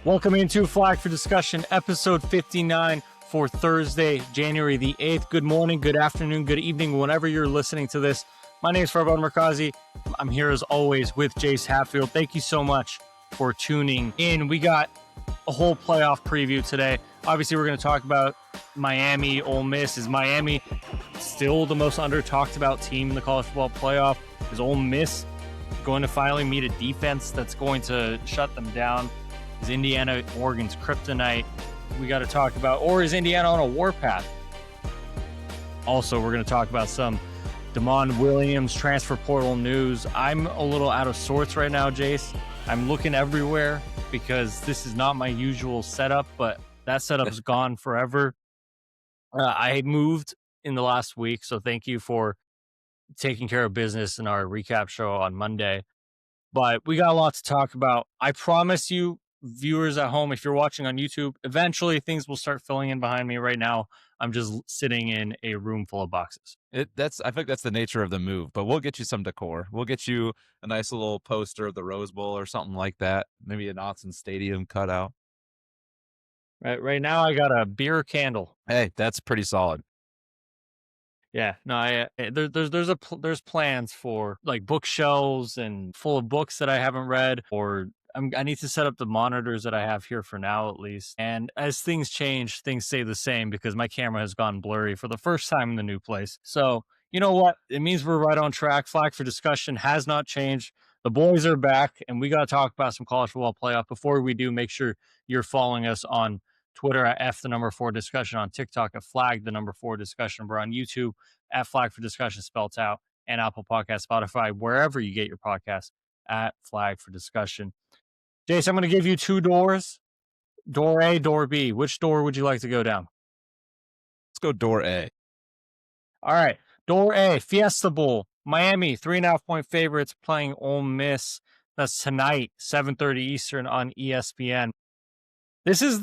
Welcome into Flag for Discussion, episode 59 for Thursday, January the 8th. Good morning, good afternoon, good evening, whenever you're listening to this. My name is Farbod Merkazi. I'm here as always with Jace Hatfield. Thank you so much for tuning in. We got a whole playoff preview today. Obviously, we're going to talk about Miami, Ole Miss. Is Miami still the most under-talked about team in the college football playoff? Is Ole Miss going to finally meet a defense that's going to shut them down? Is Indiana Oregon's kryptonite? We got to talk about, or is Indiana on a warpath? Also, we're going to talk about some Damon Williams transfer portal news. I'm a little out of sorts right now, Jace. I'm looking everywhere because this is not my usual setup, but that setup is gone forever. I moved in the last week, so thank you for taking care of business in our recap show on Monday. But we got a lot to talk about. I promise you, viewers at home, if you're watching on YouTube, eventually things will start filling in behind me. Right now, I'm just sitting in a room full of boxes. I think that's the nature of the move, but we'll get you some decor. We'll get you a nice little poster of the Rose Bowl or something like that. Maybe an Autzen Stadium cutout. Right now, I got a beer candle. Hey, that's pretty solid. Yeah, no, there's plans for like bookshelves and full of books that I haven't read, or I need to set up the monitors that I have here for now, at least. And as things change, things stay the same because my camera has gone blurry for the first time in the new place. So you know what? It means we're right on track. Flag for Discussion has not changed. The boys are back, and we got to talk about some college football playoff. Before we do, make sure you're following us on Twitter at F4 Discussion, on TikTok at Flag4 Discussion. We're on YouTube at Flag for Discussion spelled out, and Apple Podcast, Spotify, wherever you get your podcasts at Flag for Discussion. Jace, I'm going to give you two doors. Door A, door B. Which door would you like to go down? Let's go door A. All right. Door A, Fiesta Bowl. Miami, 3.5-point favorites playing Ole Miss. That's tonight, 7:30 Eastern on ESPN. This is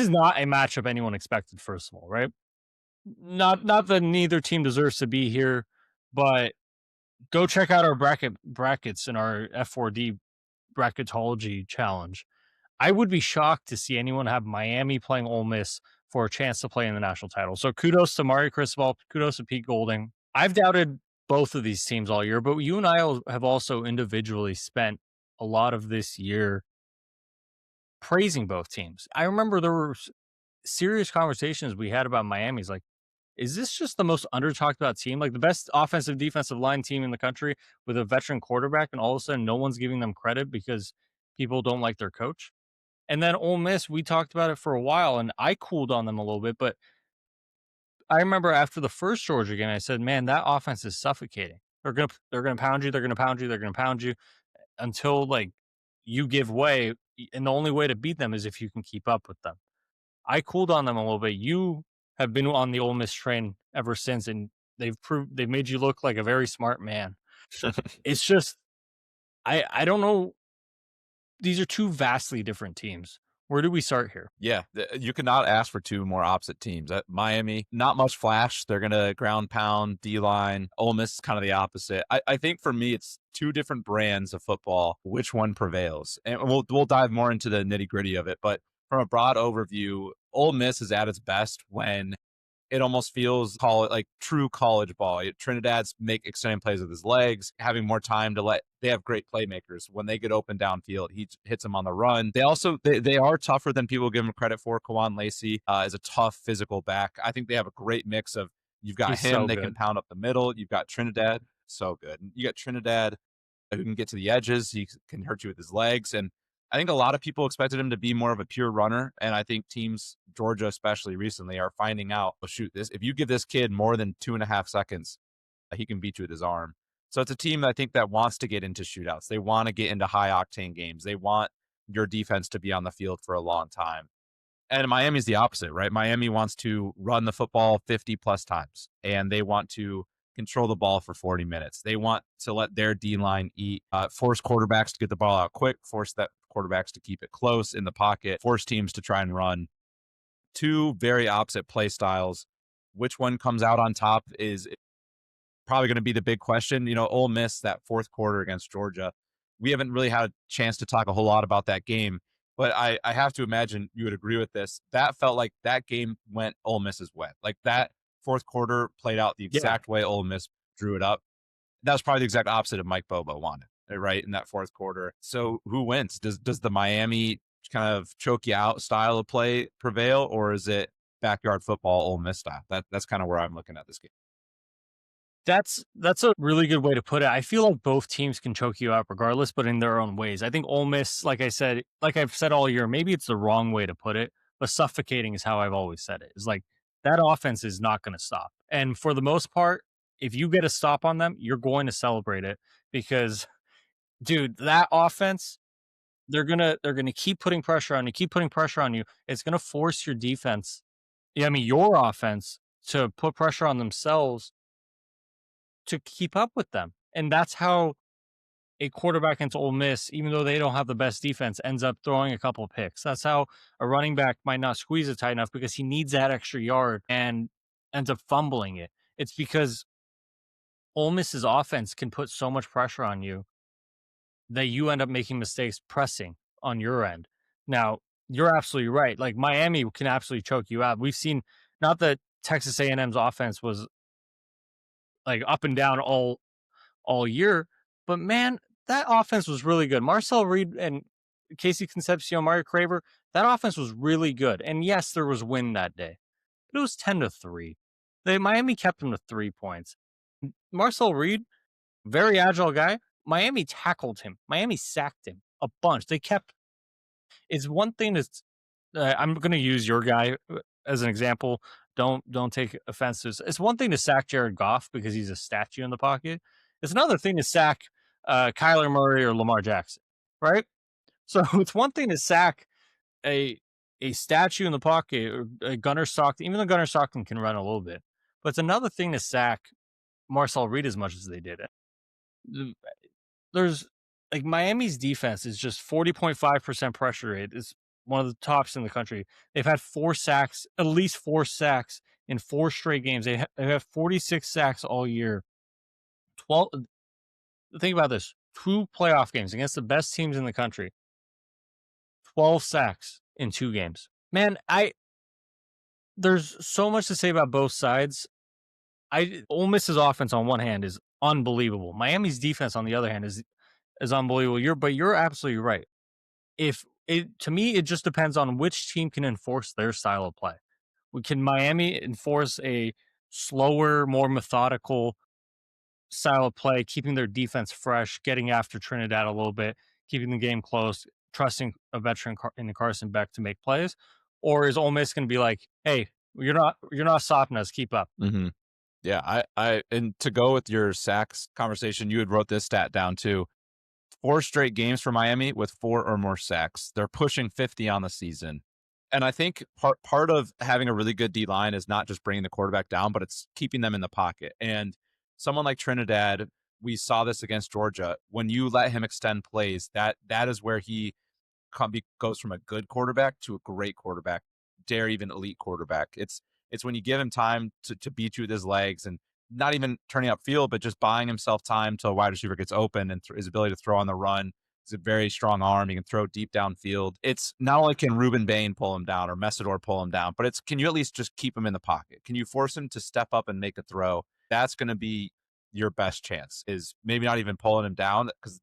not a matchup anyone expected, first of all, right? Not that neither team deserves to be here, but go check out our brackets in our F4D bracketology challenge. I would be shocked to see anyone have Miami playing Ole Miss for a chance to play in the national title. So kudos to Mari Cristobal, kudos to Pete Golding. I've doubted both of these teams all year, but you and I have also individually spent a lot of this year praising both teams. I remember there were serious conversations we had about Miami's like, is this just the most under-talked about team? Like the best offensive defensive line team in the country with a veteran quarterback, and all of a sudden no one's giving them credit because people don't like their coach. And then Ole Miss, we talked about it for a while, and I cooled on them a little bit, but I remember after the first Georgia game, I said, man, that offense is suffocating. They're gonna pound you, they're gonna pound you, they're gonna pound you until like you give way, and the only way to beat them is if you can keep up with them. I cooled on them a little bit. You have been on the Ole Miss train ever since, and they've made you look like a very smart man. It's just, I don't know. These are two vastly different teams. Where do we start here? Yeah, you cannot ask for two more opposite teams. Miami, not much flash. They're going to ground pound, D-line. Ole Miss is kind of the opposite. I think for me, it's two different brands of football. Which one prevails? And we'll dive more into the nitty-gritty of it. But from a broad overview, Ole Miss is at its best when it almost feels like true college ball. Trinidad's make extended plays with his legs, having more time to they have great playmakers. When they get open downfield, he hits them on the run. They also, they are tougher than people give them credit for. Kawan Lacey is a tough physical back. I think they have a great mix of, you've got him, they can pound up the middle. You've got Trinidad, so good. You got Trinidad who can get to the edges. He can hurt you with his legs. And I think a lot of people expected him to be more of a pure runner. And I think teams, Georgia especially recently, are finding out, oh, shoot, if you give this kid more than 2.5 seconds, he can beat you with his arm. So it's a team I think that wants to get into shootouts. They want to get into high octane games. They want your defense to be on the field for a long time. And Miami's the opposite, right? Miami wants to run the football 50 plus times, and they want to control the ball for 40 minutes. They want to let their D-line eat, force quarterbacks to get the ball out quick, force that quarterbacks to keep it close in the pocket, force teams to try and run. Two very opposite play styles. Which one comes out on top is probably going to be the big question. You know, Ole Miss, that fourth quarter against Georgia, we haven't really had a chance to talk a whole lot about that game, but I have to imagine you would agree with this. That felt like that game went Ole Miss's way. Like that fourth quarter played out the Yeah, exact way Ole Miss drew it up. That was probably the exact opposite of Mike Bobo wanted, right, in that fourth quarter. So who wins? Does the Miami kind of choke you out style of play prevail, or is it backyard football Ole Miss style? That's kind of where I'm looking at this game. that's a really good way to put it. I feel like both teams can choke you out regardless, but in their own ways. I think Ole Miss, like I've said all year, maybe it's the wrong way to put it, but suffocating is how I've always said it. Is like that offense is not going to stop. And for the most part, if you get a stop on them, you're going to celebrate it because dude, that offense, they're gonna keep putting pressure on you, keep putting pressure on you. It's gonna force your defense, yeah, I mean your offense to put pressure on themselves to keep up with them. And that's how a quarterback into Ole Miss, even though they don't have the best defense, ends up throwing a couple of picks. That's how a running back might not squeeze it tight enough because he needs that extra yard and ends up fumbling it. It's because Ole Miss's offense can put so much pressure on you that you end up making mistakes pressing on your end. Now, you're absolutely right. Like Miami can absolutely choke you out. We've seen not that Texas A&M's offense was like up and down all year, but man, that offense was really good. Marcel Reed and Casey Concepcion, Mario Craver, that offense was really good. And yes, there was wind that day, but it was 10-3. Miami kept them to 3 points. Marcel Reed, very agile guy. Miami tackled him. Miami sacked him a bunch. They kept. It's one thing that's. I'm going to use your guy as an example. Don't take offense to this. It's one thing to sack Jared Goff because he's a statue in the pocket. It's another thing to sack Kyler Murray or Lamar Jackson, right? So it's one thing to sack a a statue in the pocket or a Gunner Stockton, even though Gunner Stockton can run a little bit, but it's another thing to sack Marcel Reed as much as they did it. There's like Miami's defense is just 40.5% pressure rate. It's one of the tops in the country. They've had 4 sacks, at least 4 sacks in 4 straight games. They have 46 sacks all year. 12. Think about this: 2 playoff games against the best teams in the country. 12 sacks in 2 games. Man, there's so much to say about both sides. Ole Miss's offense on one hand is unbelievable. Miami's defense on the other hand is unbelievable. You're absolutely right. If it to me, it just depends on which team can enforce their style of play. Can Miami enforce a slower, more methodical style of play, keeping their defense fresh, getting after Trinidad a little bit, keeping the game close, trusting a veteran in Carson Beck to make plays? Or is Ole Miss going to be like, hey, you're not stopping us, keep up? Mm-hmm. Yeah, and to go with your sacks conversation, you had wrote this stat down too. 4 straight games for Miami with 4 or more sacks. They're pushing 50 on the season. And I think part of having a really good D line is not just bringing the quarterback down, but it's keeping them in the pocket. And someone like Trinidad, we saw this against Georgia. When you let him extend plays, that is where he goes from a good quarterback to a great quarterback, dare even elite quarterback. It's when you give him time to beat you with his legs and not even turning up field, but just buying himself time till a wide receiver gets open and his ability to throw on the run. He's a very strong arm. He can throw deep downfield. It's not only can Ruben Bain pull him down or Messidor pull him down, but can you at least just keep him in the pocket? Can you force him to step up and make a throw? That's going to be your best chance, is maybe not even pulling him down, because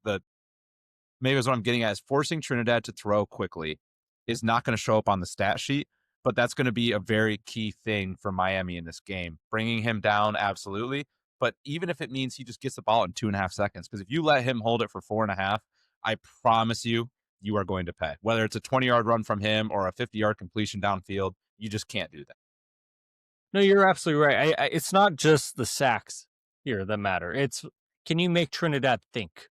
maybe is what I'm getting at, is forcing Trinidad to throw quickly is not going to show up on the stat sheet, but that's going to be a very key thing for Miami in this game. Bringing him down, absolutely. But even if it means he just gets the ball in 2.5 seconds, because if you let him hold it for 4.5, I promise you, you are going to pay. Whether it's a 20-yard run from him or a 50-yard completion downfield, you just can't do that. No, you're absolutely right. It's not just the sacks here that matter. It's can you make Trinidad think?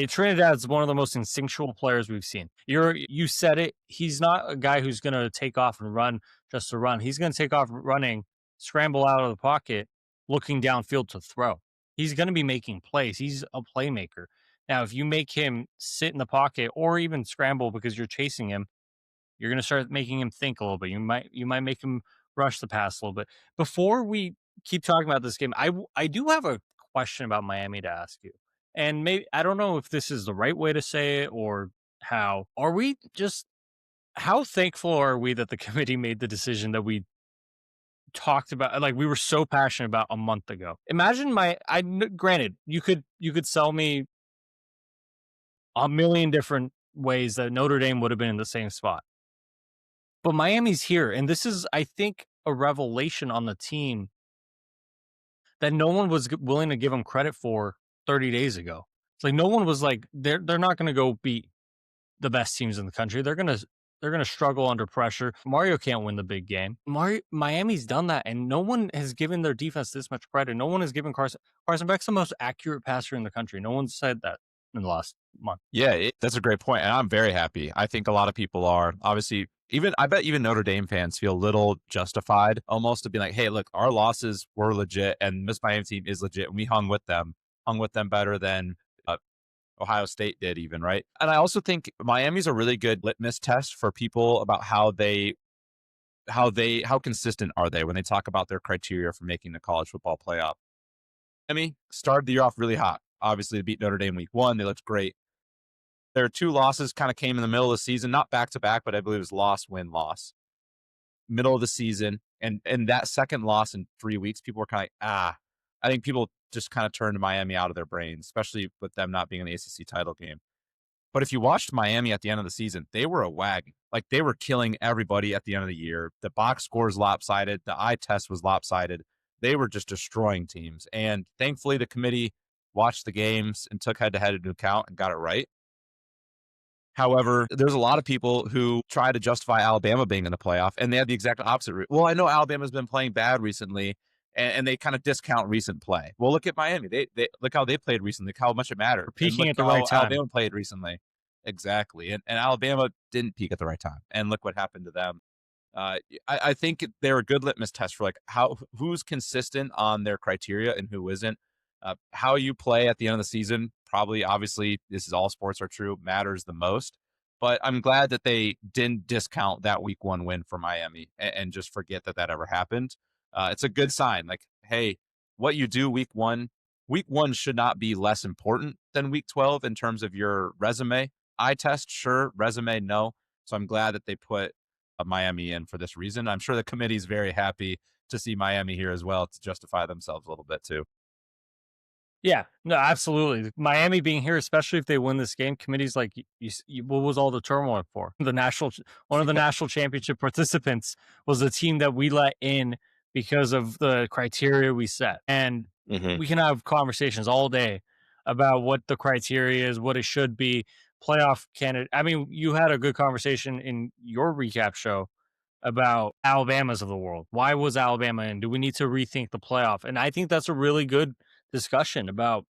Trinidad's one of the most instinctual players we've seen. You said it. He's not a guy who's going to take off and run just to run. He's going to take off running, scramble out of the pocket, looking downfield to throw. He's going to be making plays. He's a playmaker. Now, if you make him sit in the pocket or even scramble because you're chasing him, you're going to start making him think a little bit. You might make him rush the pass a little bit. Before we keep talking about this game, I do have a question about Miami to ask you. And maybe I don't know if this is the right way to say it or how. Are we just how thankful are we that the committee made the decision that we talked about, like we were so passionate about a month ago? Imagine granted, you could sell me a million different ways that Notre Dame would have been in the same spot. But Miami's here, and this is, I think, a revelation on the team that no one was willing to give them credit for 30 days ago. It's like no one was like they're not going to go beat the best teams in the country. They're gonna struggle under pressure. Mario can't win the big game. Miami's done that, and no one has given their defense this much credit. No one has given Carson Beck's the most accurate passer in the country. No one said that in the last month. Yeah, that's a great point, and I'm very happy. I think a lot of people are. Obviously, I bet even Notre Dame fans feel a little justified almost to be like, hey, look, our losses were legit, and this Miami team is legit, and we hung with them better than Ohio State did even, right? And I also think Miami's a really good litmus test for people about how consistent are they when they talk about their criteria for making the college football playoff. Miami started the year off really hot. Obviously, to beat Notre Dame week 1, they looked great. Their 2 losses kind of came in the middle of the season, not back to back, but I believe it was loss, win, loss. Middle of the season. And that second loss in 3 weeks, people were kind of like, I think people just kind of turned Miami out of their brains, especially with them not being in the ACC title game. But if you watched Miami at the end of the season, they were a wagon. Like they were killing everybody at the end of the year. The box score is lopsided. The eye test was lopsided. They were just destroying teams. And thankfully, the committee watched the games and took head-to-head into account and got it right. However, there's a lot of people who try to justify Alabama being in the playoff, and they have the exact opposite route. Well, I know Alabama's been playing bad recently, and they kind of discount recent play. Well, look at Miami. They look how they played recently, look how much it mattered. We're And peaking look at the right how time. Alabama played recently. Exactly. And Alabama didn't peak at the right time. And look what happened to them. I think they're a good litmus test for like who's consistent on their criteria and who isn't. How you play at the end of the season, probably, obviously, this is all sports are true, matters the most. But I'm glad that they didn't discount that week 1 win for Miami and just forget that ever happened. It's a good sign. Like, hey, what you do week 1 should not be less important than week 12 in terms of your resume. Eye test, sure. Resume, no. So I'm glad that they put Miami in for this reason. I'm sure the committee's very happy to see Miami here as well to justify themselves a little bit too. Yeah, no, absolutely. Miami being here, especially if they win this game, committee's like, what was all the turmoil for? One of the national championship participants was the team that we let in because of the criteria we set. And Mhm. we can have conversations all day about what the criteria is, what it should be, playoff candidate. I mean, you had a good conversation in your recap show about Alabama's of the world. Why was Alabama in? Do we need to rethink the playoff? And I think that's a really good discussion about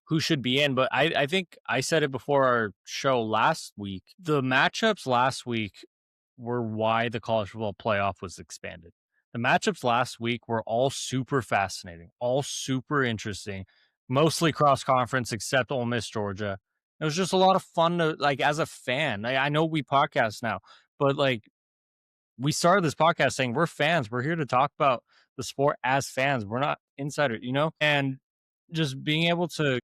who should be in. But I think I said it before our show last week. The matchups last week were why the college football playoff was expanded. The matchups last week were all super fascinating, all super interesting, mostly cross conference except Ole Miss, Georgia. It was just a lot of fun to like as a fan. I know we podcast now, but like we started this podcast saying we're fans. We're here to talk about the sport as fans. We're not insiders, and just being able to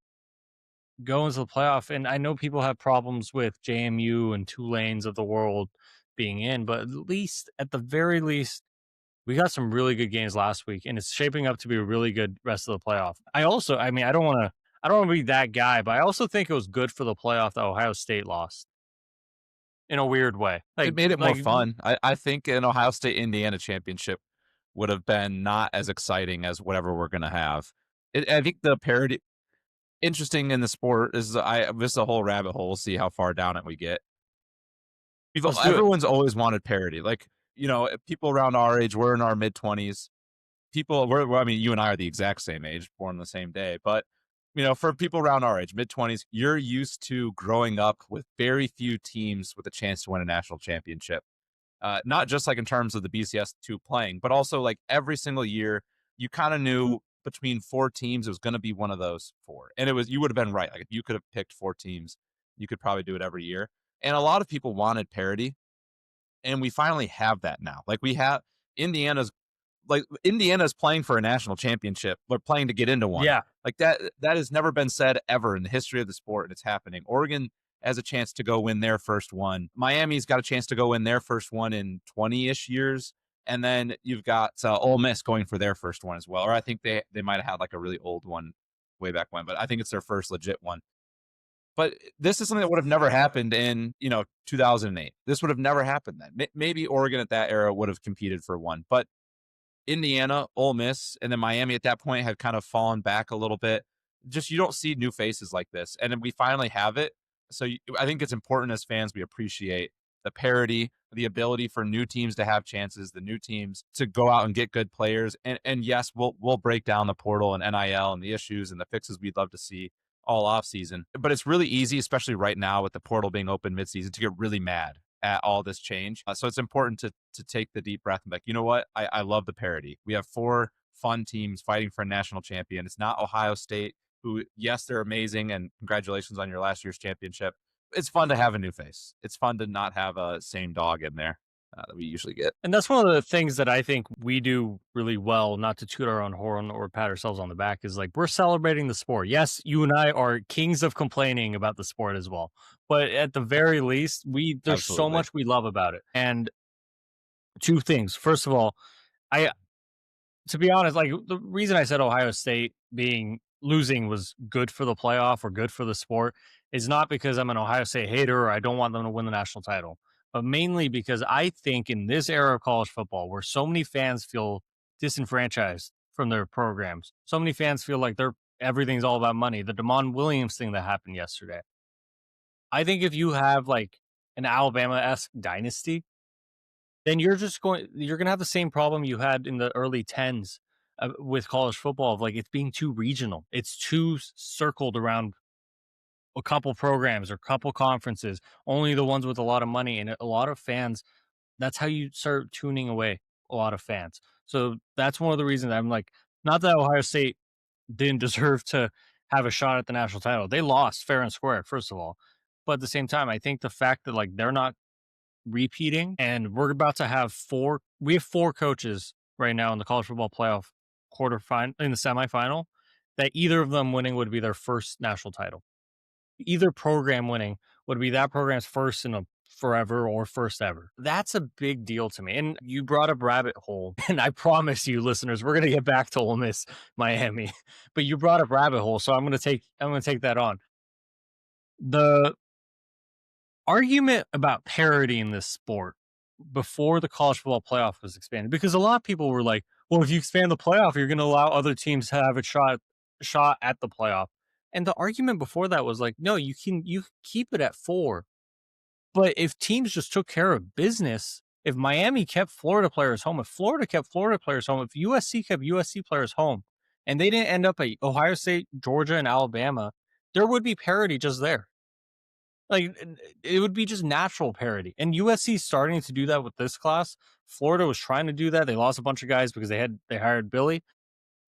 go into the playoff. And I know people have problems with JMU and Tulane's of the world being in, but at the very least, we got some really good games last week, and it's shaping up to be a really good rest of the playoff. I mean, I don't want to be that guy, but I also think it was good for the playoff that Ohio State lost in a weird way. It made it more fun. I think an Ohio State Indiana championship would have been not as exciting as whatever we're going to have. I think the parity interesting in the sport is this is a whole rabbit hole. We'll see how far down it we get. Everyone's always wanted parity. Like, people around our age, we're in our mid-20s. I mean, you and I are the exact same age, born the same day. But, for people around our age, mid-20s, you're used to growing up with very few teams with a chance to win a national championship. Not just like in terms of the BCS2 playing, but also like every single year, you kind of knew between 4 teams, it was going to be one of those 4. And you would have been right. Like if you could have picked 4 teams, you could probably do it every year. And a lot of people wanted parity. And we finally have that now. Like we have Indiana's like Indiana is playing for a national championship, but playing to get into one. Yeah. Like that has never been said ever in the history of the sport, and it's happening. Oregon has a chance to go win their first one. Miami's got a chance to go win their first one in 20-ish years. And then you've got Ole Miss going for their first one as well. Or I think they might have had like a really old one way back when, but I think it's their first legit one. But this is something that would have never happened in, 2008. This would have never happened then. Maybe Oregon at that era would have competed for one, but Indiana, Ole Miss, and then Miami at that point had kind of fallen back a little bit. Just you don't see new faces like this, and then we finally have it. So I think it's important as fans we appreciate the parity, the ability for new teams to have chances, the new teams to go out and get good players. And yes, we'll break down the portal and NIL and the issues and the fixes we'd love to see all off season. But it's really easy, especially right now with the portal being open midseason, to get really mad at all this change. So it's important to take the deep breath and be like, you know what? I love the parity. We have 4 fun teams fighting for a national champion. It's not Ohio State, who, yes, they're amazing, and congratulations on your last year's championship. It's fun to have a new face. It's fun to not have a same dog in there that we usually get. And that's one of the things that I think we do really well, not to toot our own horn or pat ourselves on the back, is like we're celebrating the sport. Yes, you and I are kings of complaining about the sport as well. But at the very least, there's so Absolutely. much we love about it. And 2 things. First of all, I to be honest, like the reason I said Ohio State losing was good for the playoff or good for the sport is not because I'm an Ohio State hater or I don't want them to win the national title, but mainly because I think in this era of college football where so many fans feel disenfranchised from their programs, so many fans feel like everything's all about money. The Damon Williams thing that happened yesterday. I think if you have like an Alabama-esque dynasty, then you're going to have the same problem you had in the early 10s with college football of like it's being too regional. It's too circled around a couple programs or couple conferences, only the ones with a lot of money and a lot of fans. That's how you start tuning away a lot of fans. So that's one of the reasons I'm like, not that Ohio State didn't deserve to have a shot at the national title. They lost fair and square, first of all. But at the same time, I think the fact that like they're not repeating, and we're about to have we have 4 coaches right now in the college football playoff in the semifinal, that either of them winning would be their first national title. Either program winning would be that program's first in a forever or first ever. That's a big deal to me. And you brought up rabbit hole, and I promise you, listeners, we're gonna get back to Ole Miss, Miami, but you brought up rabbit hole, so I'm gonna take that on. The argument about parity in this sport before the college football playoff was expanded, because a lot of people were like, well, if you expand the playoff, you're going to allow other teams to have a shot at the playoff. And the argument before that was like, no, you keep it at 4. But if teams just took care of business, if Miami kept Florida players home, if Florida kept Florida players home, if USC kept USC players home, and they didn't end up at Ohio State, Georgia, and Alabama, there would be parity just there. Like, it would be just natural parity. And USC is starting to do that with this class. Florida was trying to do that. They lost a bunch of guys because they hired Billy.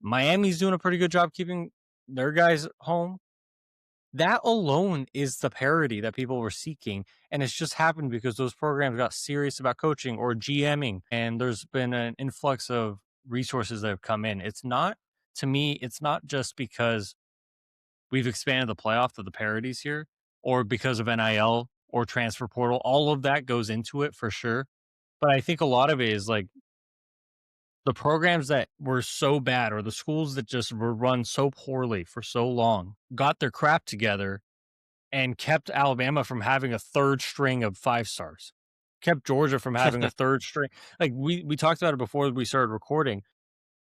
Miami's doing a pretty good job keeping their guys home. That alone is the parity that people were seeking. And it's just happened because those programs got serious about coaching or GMing. And there's been an influx of resources that have come in. To me, it's not just because we've expanded the playoff to the parities here, or because of NIL or transfer portal. All of that goes into it for sure. But I think a lot of it is like the programs that were so bad or the schools that just were run so poorly for so long got their crap together and kept Alabama from having a third string of 5 stars, kept Georgia from having a third string. Like we talked about it before we started recording.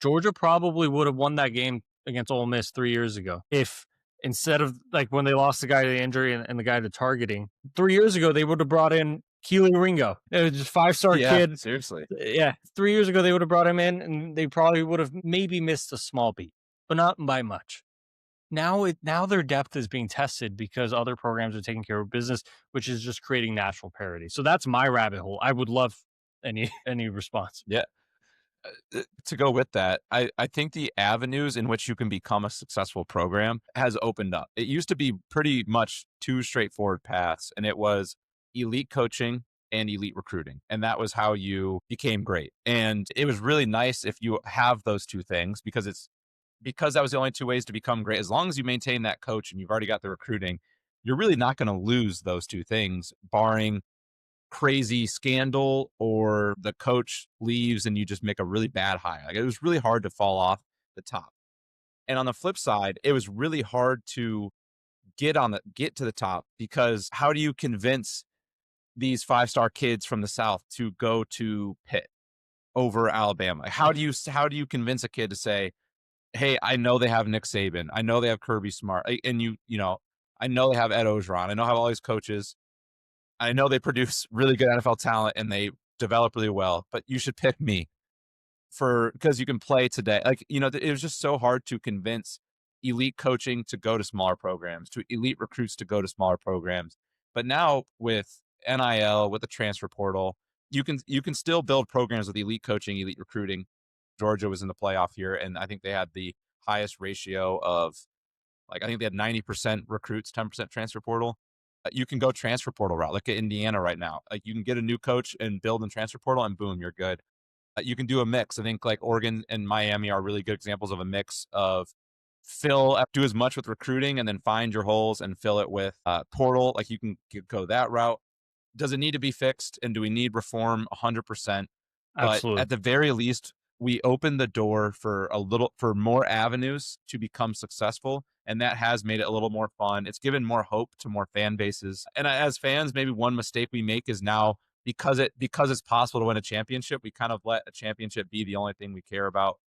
Georgia probably would have won that game against Ole Miss 3 years ago if instead of like when they lost the guy to the injury and the guy to targeting 3 years ago, they would have brought in Keely Ringo. It was just 5-star kid. Seriously. Yeah. 3 years ago, they would have brought him in and they probably would have maybe missed a small beat, but not by much. Now their depth is being tested because other programs are taking care of business, which is just creating natural parity. So that's my rabbit hole. I would love any response. Yeah. To go with that, I think the avenues in which you can become a successful program has opened up. It used to be pretty much 2 straightforward paths, and it was elite coaching and elite recruiting. And that was how you became great. And it was really nice if you have those two things, because that was the only two ways to become great. As long as you maintain that coach and you've already got the recruiting, you're really not going to lose those two things, barring crazy scandal or the coach leaves and you just make a really bad hire. Like, it was really hard to fall off the top. And on the flip side, it was really hard to get to the top, because how do you convince these 5-star kids from the South to go to Pitt over Alabama? How do you convince a kid to say, hey, I know they have Nick Saban, I know they have Kirby Smart, and I know they have Ed Ogeron, I know how all these coaches, I know they produce really good NFL talent and they develop really well, but you should pick me because you can play today. Like, it was just so hard to convince elite coaching to go to smaller programs, to elite recruits to go to smaller programs. But now with NIL, with the transfer portal, you can still build programs with elite coaching, elite recruiting. Georgia was in the playoff here, and I think they had the highest ratio of, like, I think they had 90% recruits, 10% transfer portal. You can go transfer portal route. Look at Indiana right now. Like, you can get a new coach and build in transfer portal, and boom, you're good. You can do a mix. I think like Oregon and Miami are really good examples of a mix of do as much with recruiting and then find your holes and fill it with portal. Like, you can go that route. Does it need to be fixed? And do we need reform? 100%. But Absolutely. at the very least, we open the door for more avenues to become successful. And that has made it a little more fun. It's given more hope to more fan bases. And as fans, maybe one mistake we make is now, because it's possible to win a championship, we kind of let a championship be the only thing we care about.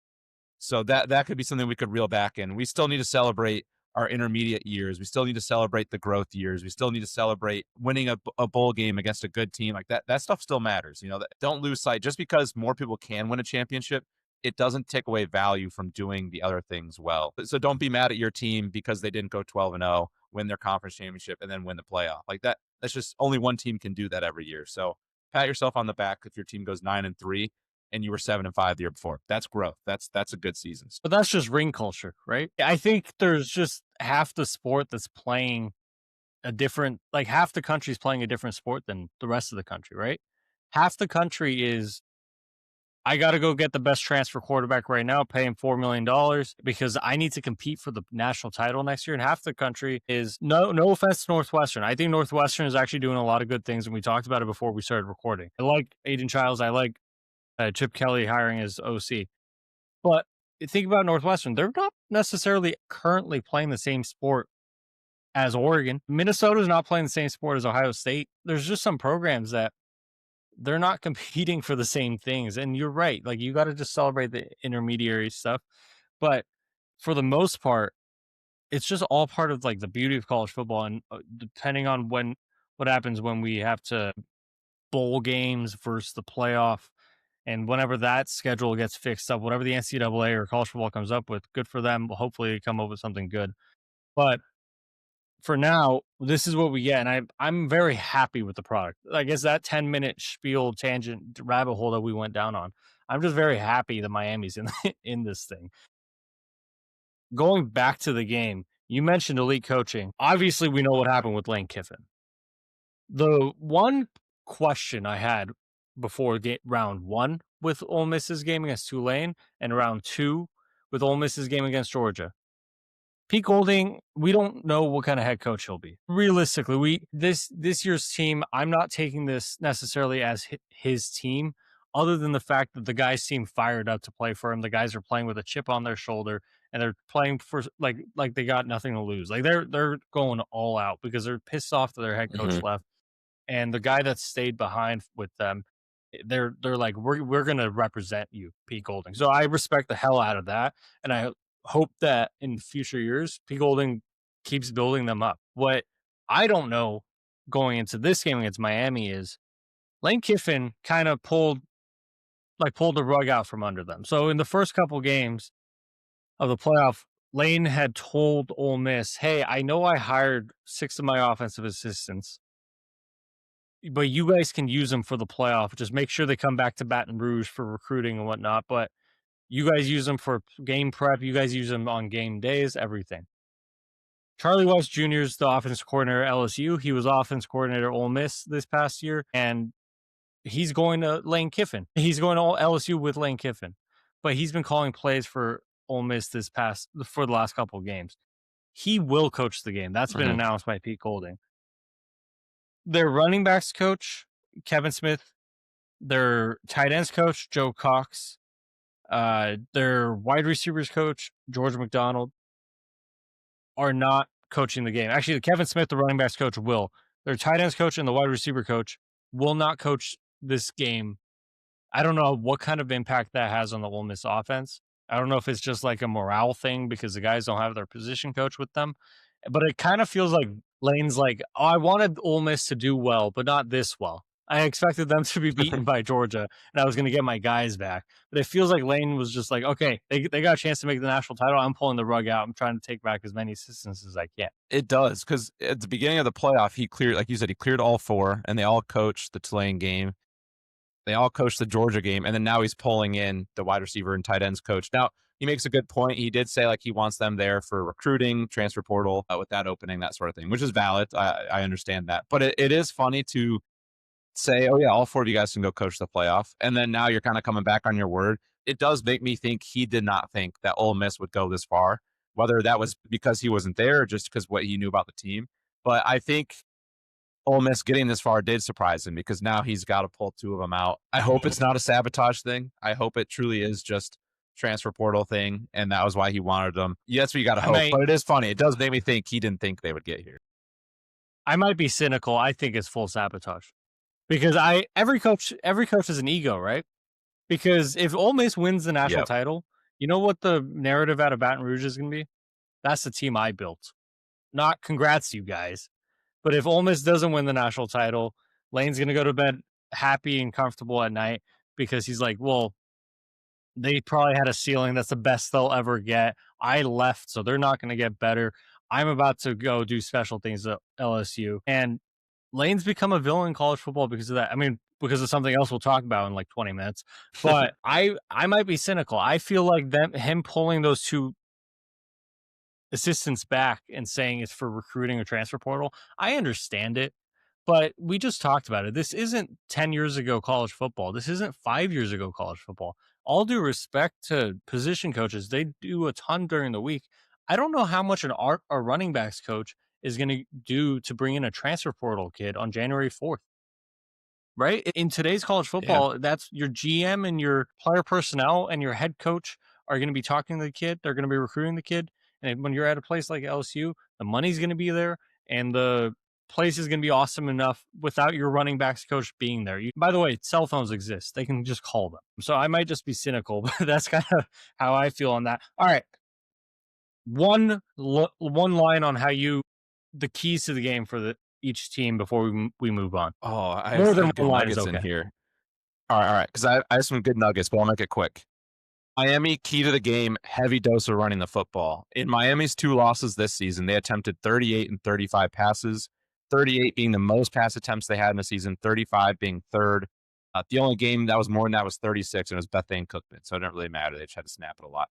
So that could be something we could reel back in. We still need to celebrate our intermediate years. We still need to celebrate the growth years. We still need to celebrate winning a bowl game against a good team. Like, that stuff still matters. Don't lose sight. Just because more people can win a championship, it doesn't take away value from doing the other things well. So don't be mad at your team because they didn't go 12-0, win their conference championship, and then win the playoff. Like, that's just only one team can do that every year. So pat yourself on the back if your team goes 9-3 and you were 7-5 the year before. That's growth. That's a good season. But that's just ring culture, right? I think there's just half the sport that's playing a different, like, half the country's playing a different sport than the rest of the country, right? Half the country is, I got to go get the best transfer quarterback right now, pay him $4 million because I need to compete for the national title next year. And half the country is, no offense to Northwestern. I think Northwestern is actually doing a lot of good things, and we talked about it before we started recording. I like Aiden Childs. I like Chip Kelly hiring as OC. But think about Northwestern. They're not necessarily currently playing the same sport as Oregon. Minnesota's not playing the same sport as Ohio State. There's just some programs that they're not competing for the same things. And you're right. Like, you got to just celebrate the intermediary stuff. But for the most part, it's just all part of, like, the beauty of college football. And depending on what happens when we have to bowl games versus the playoff, and whenever that schedule gets fixed up, whatever the NCAA or college football comes up with, good for them. Hopefully they come up with something good. But for now, this is what we get. And I'm very happy with the product. I guess that 10-minute spiel tangent rabbit hole that we went down on, I'm just very happy that Miami's in this thing. Going back to the game, you mentioned elite coaching. Obviously, we know what happened with Lane Kiffin. The one question I had before round one with Ole Miss's game against Tulane and round two with Ole Miss's game against Georgia, Pete Golding, we don't know what kind of head coach he'll be. Realistically, this year's team, I'm not taking this necessarily as his team, other than the fact that the guys seem fired up to play for him. The guys are playing with a chip on their shoulder, and they're playing for like they got nothing to lose. Like, they're going all out because they're pissed off that their head coach left. And the guy that stayed behind with them, they're like, we're gonna represent you, Pete Golding. So I respect the hell out of that, and I hope that in future years, Pete Golding keeps building them up. What I don't know going into this game against Miami is Lane Kiffin kind of pulled the rug out from under them. So in the first couple games of the playoff, Lane had told Ole Miss, "Hey, I know I hired 6 of my offensive assistants, but you guys can use them for the playoff. Just make sure they come back to Baton Rouge for recruiting and whatnot. But you guys use them for game prep. You guys use them on game days, everything." Charlie West Jr. is the offense coordinator at LSU. He was offense coordinator at Ole Miss this past year. And he's going to Lane Kiffin. He's going to LSU with Lane Kiffin, but he's been calling plays for Ole Miss for the last couple of games. He will coach the game. That's been announced by Pete Golding. Their running backs coach, Kevin Smith, their tight ends coach, Joe Cox, their wide receivers coach, George McDonald, are not coaching the game. Actually, Kevin Smith, the running backs coach, will. Their tight ends coach and the wide receiver coach will not coach this game. I don't know what kind of impact that has on the Ole Miss offense. I don't know if it's just like a morale thing because the guys don't have their position coach with them. But it kind of feels like Lane's like, oh, I wanted Ole Miss to do well, but not this well. I expected them to be beaten by Georgia, and I was going to get my guys back. But it feels like Lane was just like, okay, they got a chance to make the national title. I'm pulling the rug out. I'm trying to take back as many assistants as I can. It does, because at the beginning of the playoff, he cleared, like you said, he cleared all four, and they all coached the Tulane game. They all coached the Georgia game, and then now he's pulling in the wide receiver and tight ends coach. Now, he makes a good point. He did say like he wants them there for recruiting, transfer portal, with that opening, that sort of thing, which is valid. I understand that. But it is funny to say, oh, yeah, all four of you guys can go coach the playoff. And then now you're kind of coming back on your word. It does make me think he did not think that Ole Miss would go this far, whether that was because he wasn't there or just because what he knew about the team. But I think Ole Miss getting this far did surprise him because now he's got to pull two of them out. I hope it's not a sabotage thing. I hope it truly is just transfer portal thing, and that was why he wanted them. Yeah, that's what you got to hope. But it is funny. It does make me think he didn't think they would get here. I might be cynical. I think it's full sabotage because every coach has an ego, right? Because if Ole Miss wins the national title, you know what the narrative out of Baton Rouge is going to be? That's the team I built. Not congrats, you guys. But if Ole Miss doesn't win the national title, Lane's going to go to bed happy and comfortable at night because he's like, well, they probably had a ceiling. That's the best they'll ever get. I left, so they're not going to get better. I'm about to go do special things at LSU. And Lane's become a villain in college football because of that. I mean, because of something else we'll talk about in like 20 minutes. But I might be cynical. I feel like him pulling those two assistants back and saying it's for recruiting or transfer portal, I understand it. But we just talked about it. This isn't 10 years ago college football. This isn't 5 years ago college football. All due respect to position coaches, they do a ton during the week. I don't know how much a running backs coach is going to do to bring in a transfer portal kid on January 4th. Right? In today's college football, that's your GM and your player personnel and your head coach are going to be talking to the kid. They're going to be recruiting the kid. And when you're at a place like LSU, the money's going to be there and the place is going to be awesome enough without your running backs coach being there. By the way, cell phones exist. They can just call them. So I might just be cynical, but that's kind of how I feel on that. All right. One line on the keys to the game for each team before we move on. Oh, I More have than some good one line is nuggets okay. in here. All right. Because I have some good nuggets, but I'll make it quick. Miami, key to the game, heavy dose of running the football. In Miami's two losses this season, they attempted 38 and 35 passes, 38 being the most pass attempts they had in the season, 35 being third. The only game that was more than that was 36, and it was Bethane Cookman, so it didn't really matter. They just had to snap it a lot.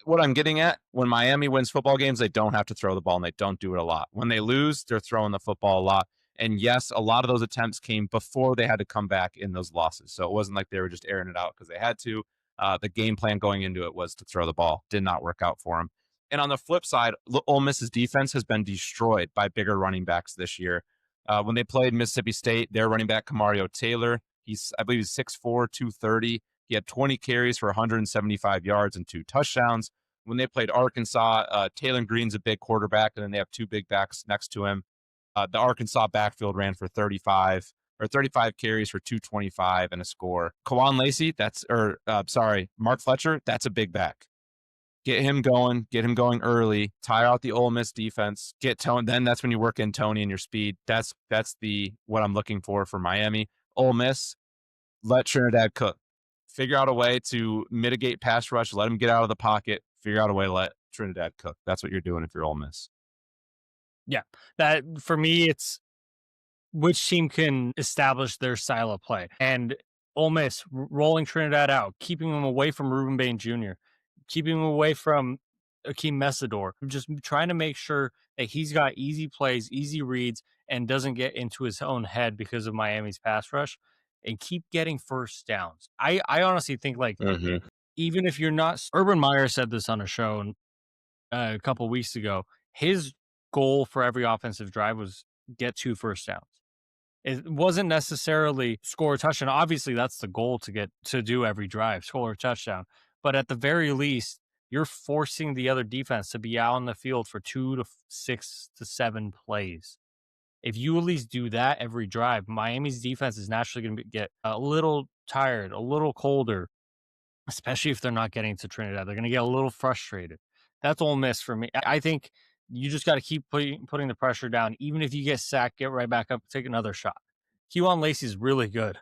What I'm getting at, when Miami wins football games, they don't have to throw the ball, and they don't do it a lot. When they lose, they're throwing the football a lot. And yes, a lot of those attempts came before they had to come back in those losses. So it wasn't like they were just airing it out because they had to. The game plan going into it was to throw the ball. Did not work out for them. And on the flip side, Ole Miss's defense has been destroyed by bigger running backs this year. When they played Mississippi State, their running back, Kamario Taylor, I believe he's 6'4", 230. He had 20 carries for 175 yards and 2 touchdowns. When they played Arkansas, Taylor Green's a big quarterback, and then they have 2 big backs next to him. The Arkansas backfield ran for 35 carries for 225 and a score. Kawan Lacey, Mark Fletcher, that's a big back. Get him going early, tire out the Ole Miss defense, get Tony. Then that's when you work in Tony and your speed. That's what I'm looking for Miami. Ole Miss, let Trinidad cook. Figure out a way to mitigate pass rush, let him get out of the pocket, figure out a way to let Trinidad cook. That's what you're doing if you're Ole Miss. Yeah, that for me, it's which team can establish their style of play. And Ole Miss rolling Trinidad out, keeping them away from Ruben Bain Jr., keeping him away from Akeem Messidor, just trying to make sure that he's got easy plays, easy reads, and doesn't get into his own head because of Miami's pass rush. and keep getting first downs. I honestly think like Mhm. even if you're not, Urban Meyer said this on a show a couple weeks ago. His goal for every offensive drive was get 2 first downs. It wasn't necessarily score a touchdown. Obviously, that's the goal to do every drive, score a touchdown. But at the very least, you're forcing the other defense to be out on the field for 2 to 6 to 7 plays. If you at least do that every drive, Miami's defense is naturally going to get a little tired, a little colder, especially if they're not getting to Trinidad. They're going to get a little frustrated. That's Ole Miss for me. I think you just got to keep putting the pressure down. Even if you get sacked, get right back up, take another shot. Kewan Lacey's really good.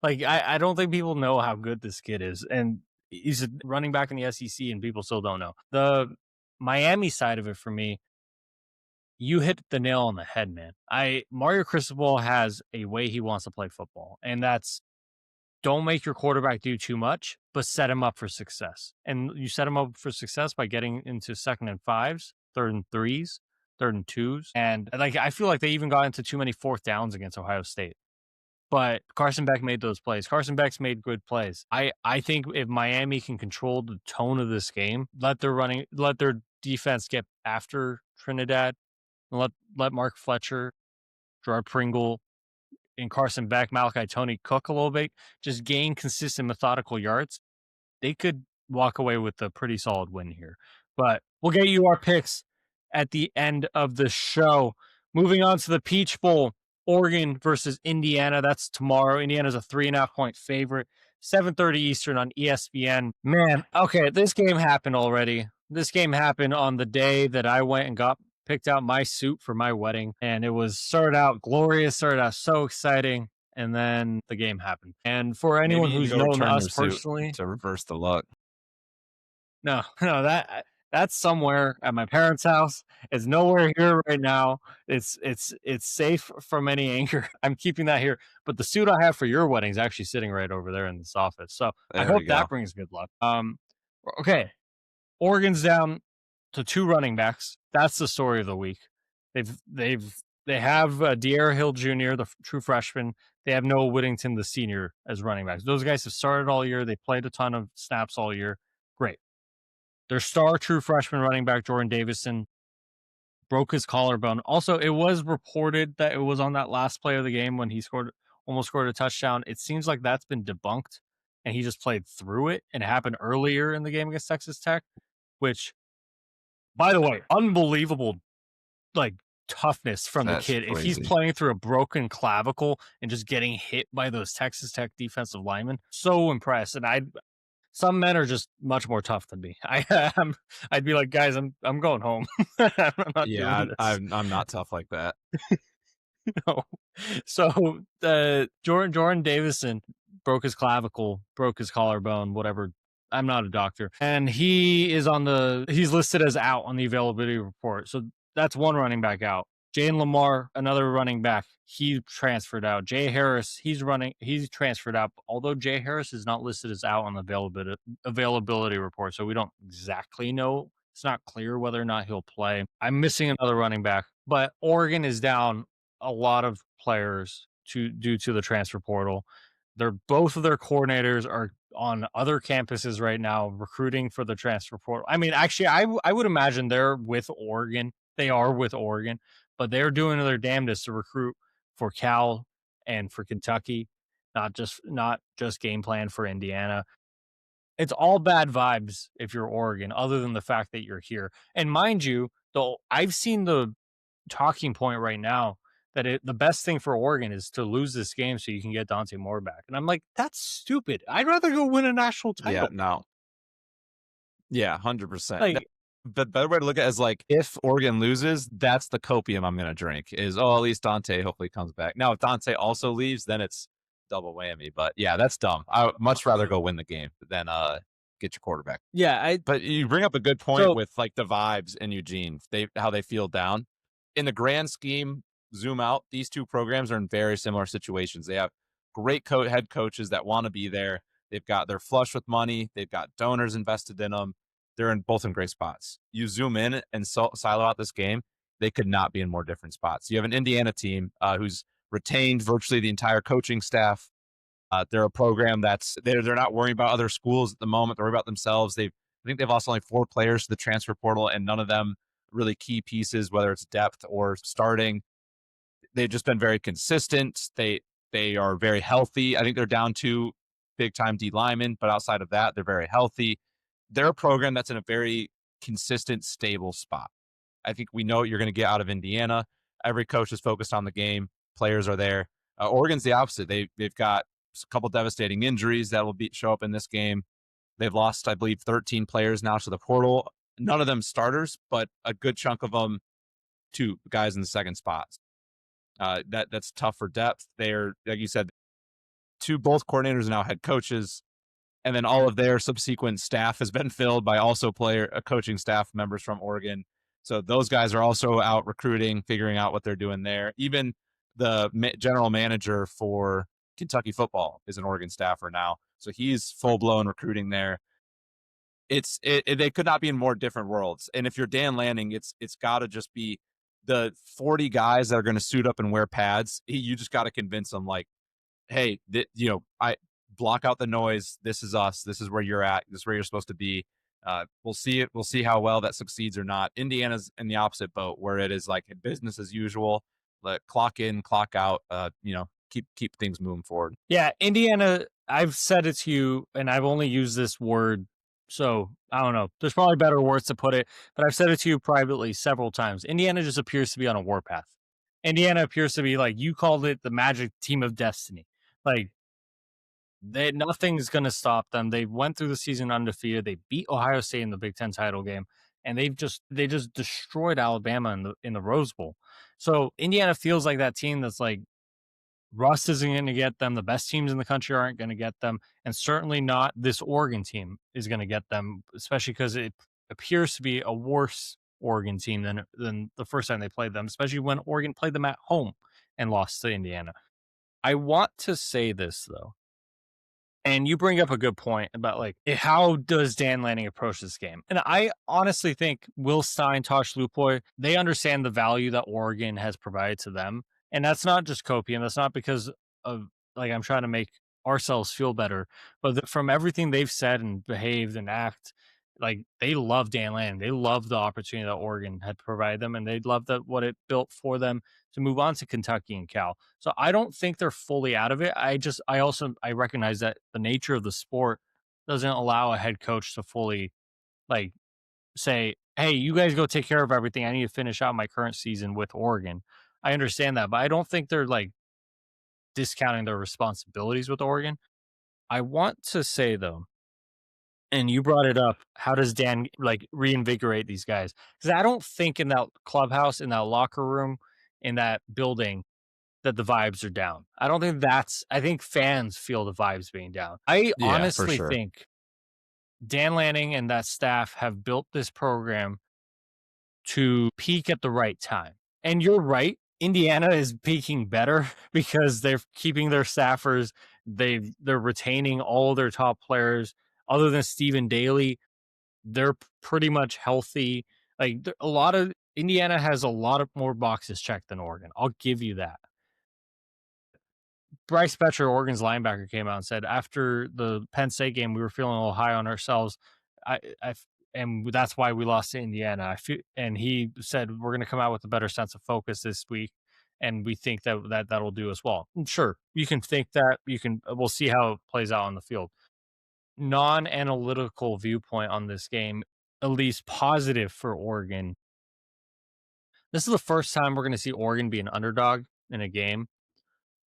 Like, I don't think people know how good this kid is. And he's a running back in the SEC, and people still don't know. The Miami side of it for me, you hit the nail on the head, man. Mario Cristobal has a way he wants to play football, and that's don't make your quarterback do too much, but set him up for success. And you set him up for success by getting into 2nd and 5s, 3rd and 3s, 3rd and 2s. And like I feel like they even got into too many 4th downs against Ohio State. But Carson Beck made those plays. Carson Beck's made good plays. I think if Miami can control the tone of this game, let their defense get after Trinidad, and let Mark Fletcher, Gerard Pringle, and Carson Beck, Malachi Tony cook a little bit, just gain consistent methodical yards, they could walk away with a pretty solid win here. But we'll get you our picks at the end of the show. Moving on to the Peach Bowl, Oregon versus Indiana. That's tomorrow. Indiana's a 3.5-point favorite. 7:30 Eastern on ESPN. Man, okay, this game happened already. This game happened on the day that I went and picked out my suit for my wedding, and it was started out glorious, started out so exciting, and then the game happened. And for Maybe anyone you need to who's go known return us your suit personally, to reverse the luck. no, no, that's somewhere at my parents' house. It's nowhere here right now. It's safe from any anger. I'm keeping that here. But the suit I have for your wedding is actually sitting right over there in this office. So I There we hope that go. brings good luck. Okay. Oregon's down to 2 running backs. That's the story of the week. They have De'Ara Hill Jr., the true freshman. They have Noah Whittington, the senior, as running backs. Those guys have started all year. They played a ton of snaps all year. Great. Their star true freshman running back, Jordan Davison, broke his collarbone. Also, it was reported that it was on that last play of the game when he almost scored a touchdown. It seems like that's been debunked, and he just played through it, and it happened earlier in the game against Texas Tech, which, by the way, unbelievable, like, toughness from the That's kid. If he's crazy. playing through a broken clavicle and just getting hit by those Texas Tech defensive linemen, so impressed. And some men are just much more tough than me. I'd be like, guys, I'm going home. I'm not Yeah, doing this. I'm not tough like that. No. So Jordan Davison broke his clavicle, broke his collarbone, whatever. I'm not a doctor. And he's listed as out on the availability report. So that's one running back out. Jane Lamar, another running back, he transferred out. Jay Harris, he's transferred out. Although Jay Harris is not listed as out on the availability report, so we don't exactly know. It's not clear whether or not he'll play. I'm missing another running back, but Oregon is down a lot of players due to the transfer portal. Both of their coordinators are on other campuses right now recruiting for the transfer portal. I mean, actually, I would imagine they're with Oregon. They are with Oregon, but they're doing their damnedest to recruit for Cal and for Kentucky, not just game plan for Indiana. It's all bad vibes if you're Oregon, other than the fact that you're here. And mind you, though, I've seen the talking point right now that the best thing for Oregon is to lose this game so you can get Dante Moore back. And I'm like, that's stupid. I'd rather go win a national Yeah, title. no. Yeah, 100%. Like, The better way to look at it is like, if Oregon loses, that's the copium I'm going to drink is, oh, at least Dante hopefully comes back. Now, if Dante also leaves, then it's double whammy. But yeah, that's dumb. I would much rather go win the game than get your quarterback. yeah, But you bring up a good point so with like the vibes in Eugene, how they feel down. In the grand scheme, zoom out, these two programs are in very similar situations. They have great head coaches that want to be there. They're flush with money. They've got donors invested in them. They're both in great spots. You zoom in and silo out this game, they could not be in more different spots. You have an Indiana team who's retained virtually the entire coaching staff. They're a program they're not worrying about other schools at the moment. They're worried about themselves. I think they've lost only 4 players to the transfer portal, and none of them really key pieces, whether it's depth or starting. They've just been very consistent. They are very healthy. I think they're down 2 big-time D linemen, but outside of that, they're very healthy. They're a program that's in a very consistent, stable spot. I think we know what you're going to get out of Indiana. Every coach is focused on the game. Players are there. Oregon's the opposite. They've got a couple devastating injuries that will show up in this game. They've lost, I believe, 13 players now to the portal. None of them starters, but a good chunk of them to guys in the second spots. That's tough for depth. They're, like you said, both coordinators are now head coaches, and then all of their subsequent staff has been filled by also coaching staff members from Oregon. So those guys are also out recruiting, figuring out what they're doing there. Even the general manager for Kentucky football is an Oregon staffer now, so he's full blown recruiting there. They could not be in more different worlds. And if you're Dan Lanning, it's got to just be the 40 guys that are going to suit up and wear pads. You just got to convince them, like, hey, I block out the noise. This is us. This is where you're at. This is where you're supposed to be. We'll see it. We'll see how well that succeeds or not. Indiana's in the opposite boat, where it is like business as usual. Let clock in, clock out. Keep things moving forward. Yeah, Indiana, I've said it to you, and I've only used this word, so I don't know. There's probably better words to put it, but I've said it to you privately several times. Indiana just appears to be on a warpath. Indiana appears to be, like, you called it, the magic team of destiny. Like, nothing's going to stop them. They went through the season undefeated. They beat Ohio State in the Big Ten title game, and they just destroyed Alabama in the Rose Bowl. So Indiana feels like that team that's like, Rust isn't going to get them. The best teams in the country aren't going to get them. And certainly not this Oregon team is going to get them, especially because it appears to be a worse Oregon team than the first time they played them, especially when Oregon played them at home and lost to Indiana. I want to say this, though. And you bring up a good point about, like, how does Dan Lanning approach this game? And I honestly think Will Stein, Tosh Lupoy, they understand the value that Oregon has provided to them. And that's not just copium. That's not because of, like, I'm trying to make ourselves feel better, but from everything they've said and behaved and act, like, they love Dan Lanning. They love the opportunity that Oregon had provided them, and they love what it built for them to move on to Kentucky and Cal. So I don't think they're fully out of it. I recognize that the nature of the sport doesn't allow a head coach to fully, like, say, "Hey, you guys go take care of everything. I need to finish out my current season with Oregon." I understand that, but I don't think they're, like, discounting their responsibilities with Oregon. I want to say, though, and you brought it up, how does Dan, like, reinvigorate these guys? Because I don't think in that clubhouse, in that locker room, in that building, that the vibes are down. I think fans feel the vibes being down. I Yeah, for honestly sure. think Dan Lanning and that staff have built this program to peak at the right time. And you're right, Indiana is peaking better because they're keeping their staffers. They're retaining all their top players. Other than Stephen Daly, they're pretty much healthy. Like, a lot of Indiana has a lot of more boxes checked than Oregon. I'll give you that. Bryce Betcher, Oregon's linebacker, came out and said after the Penn State game, we were feeling a little high on ourselves. And that's why we lost to Indiana. And he said we're going to come out with a better sense of focus this week, and we think that'll do as well. And sure, you can think that. We'll see how it plays out on the field. Non-analytical viewpoint on this game, at least positive for Oregon. This is the first time we're going to see Oregon be an underdog in a game,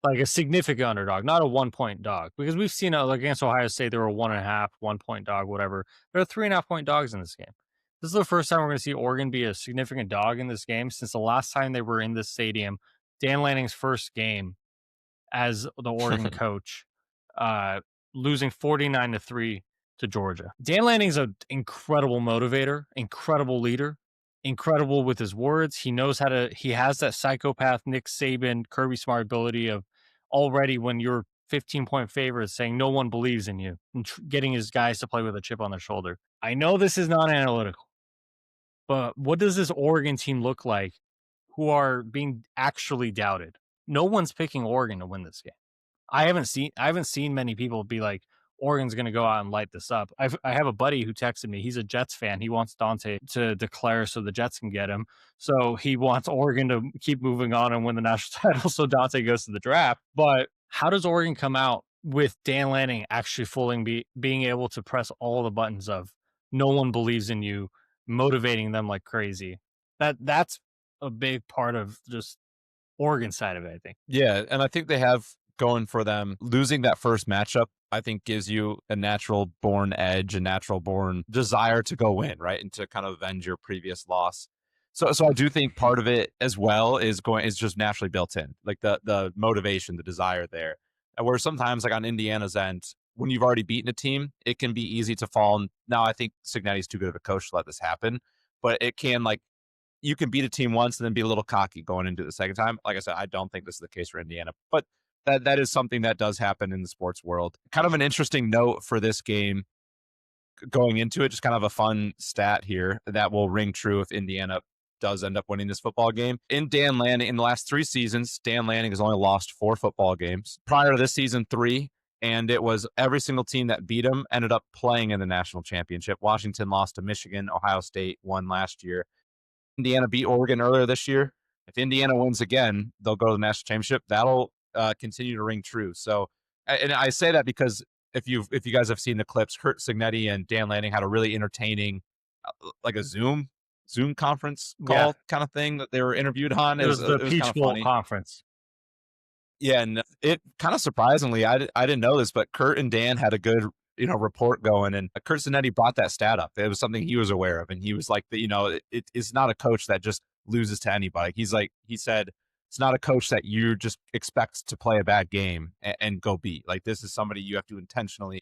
like a significant underdog, not a 1 point dog. Because we've seen against Ohio State, they were a 1.5, 1 point dog, whatever. They're 3.5 point dogs in this game. This is the first time we're going to see Oregon be a significant dog in this game since the last time they were in this stadium. Dan Lanning's first game as the Oregon coach, losing 49-3 to Georgia. Dan Lanning's an incredible motivator, incredible leader, incredible with his words. He has that psychopath Nick Saban, Kirby Smart ability of already when you're 15-point favorites saying no one believes in you and getting his guys to play with a chip on their shoulder. I know this is not analytical, but what does this Oregon team look like who are being actually doubted? No one's picking Oregon to win this game. I haven't seen many people be like, Oregon's going to go out and light this up. I have a buddy who texted me. He's a Jets fan. He wants Dante to declare so the Jets can get him. So he wants Oregon to keep moving on and win the national title so Dante goes to the draft. But how does Oregon come out with Dan Lanning actually being able to press all the buttons of no one believes in you, motivating them like crazy? That's a big part of just Oregon side of it, I think. Yeah, and I think they have going for them. Losing that first matchup, I think, gives you a natural born edge, a natural born desire to go win, right? And to kind of avenge your previous loss. So I do think part of it as well is just naturally built in, like the motivation, the desire there. And where sometimes, like on Indiana's end, when you've already beaten a team, it can be easy to fall. Now I think Signetti's too good of a coach to let this happen, but it can, like, you can beat a team once and then be a little cocky going into the second time. Like I said, I don't think this is the case for Indiana, but that is something that does happen in the sports world. Kind of an interesting note for this game going into it, just kind of a fun stat here that will ring true if Indiana does end up winning this football game. In the last 3 seasons, Dan Lanning has only lost 4 football games. Prior to this season, 3. And it was every single team that beat him ended up playing in the national championship. Washington lost to Michigan. Ohio State won last year. Indiana beat Oregon earlier this year. If Indiana wins again, they'll go to the national championship. That'll continue to ring true. So, and I say that because if you guys have seen the clips, Kurt Signetti and Dan Lanning had a really entertaining, like a Zoom conference Yeah. call kind of thing that they were interviewed on. It was the It was kind Peach of Bowl funny. conference. Yeah, and it kind of surprisingly, I didn't know this, but Kurt and Dan had a good report going, and Kurt Zanetti brought that stat up. It was something he was aware of, and he was like, it's not a coach that just loses to anybody. He said it's not a coach that you just expect to play a bad game and go beat. Like, this is somebody you have to intentionally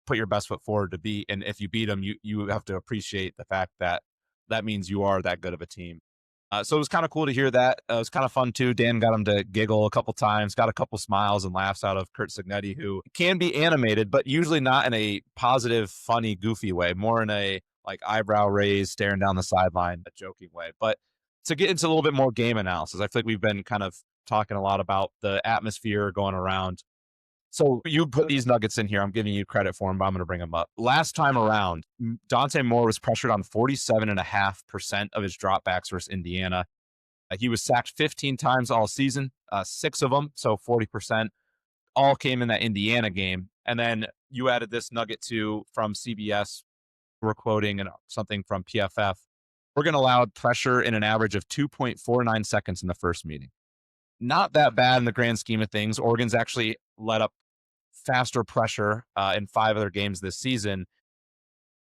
put your best foot forward to beat, and if you beat them, you have to appreciate the fact that that means you are that good of a team. So it was kind of cool to hear that. It was kind of fun too. Dan got him to giggle a couple times, got a couple smiles and laughs out of Kurt Signetti, who can be animated, but usually not in a positive, funny, goofy way, more in a like eyebrow raise, staring down the sideline, a joking way. But to get into a little bit more game analysis, I feel like we've been kind of talking a lot about the atmosphere going around. So you put these nuggets in here. I'm giving you credit for them, but I'm going to bring them up. Last time around, Dante Moore was pressured on 47.5% of his dropbacks versus Indiana. He was sacked 15 times all season, 6 of them, so 40%, all came in that Indiana game. And then you added this nugget too from CBS. We're quoting something from PFF. Oregon allowed pressure in an average of 2.49 seconds in the first meeting. Not that bad in the grand scheme of things. Oregon's actually let up faster pressure in 5 other games this season,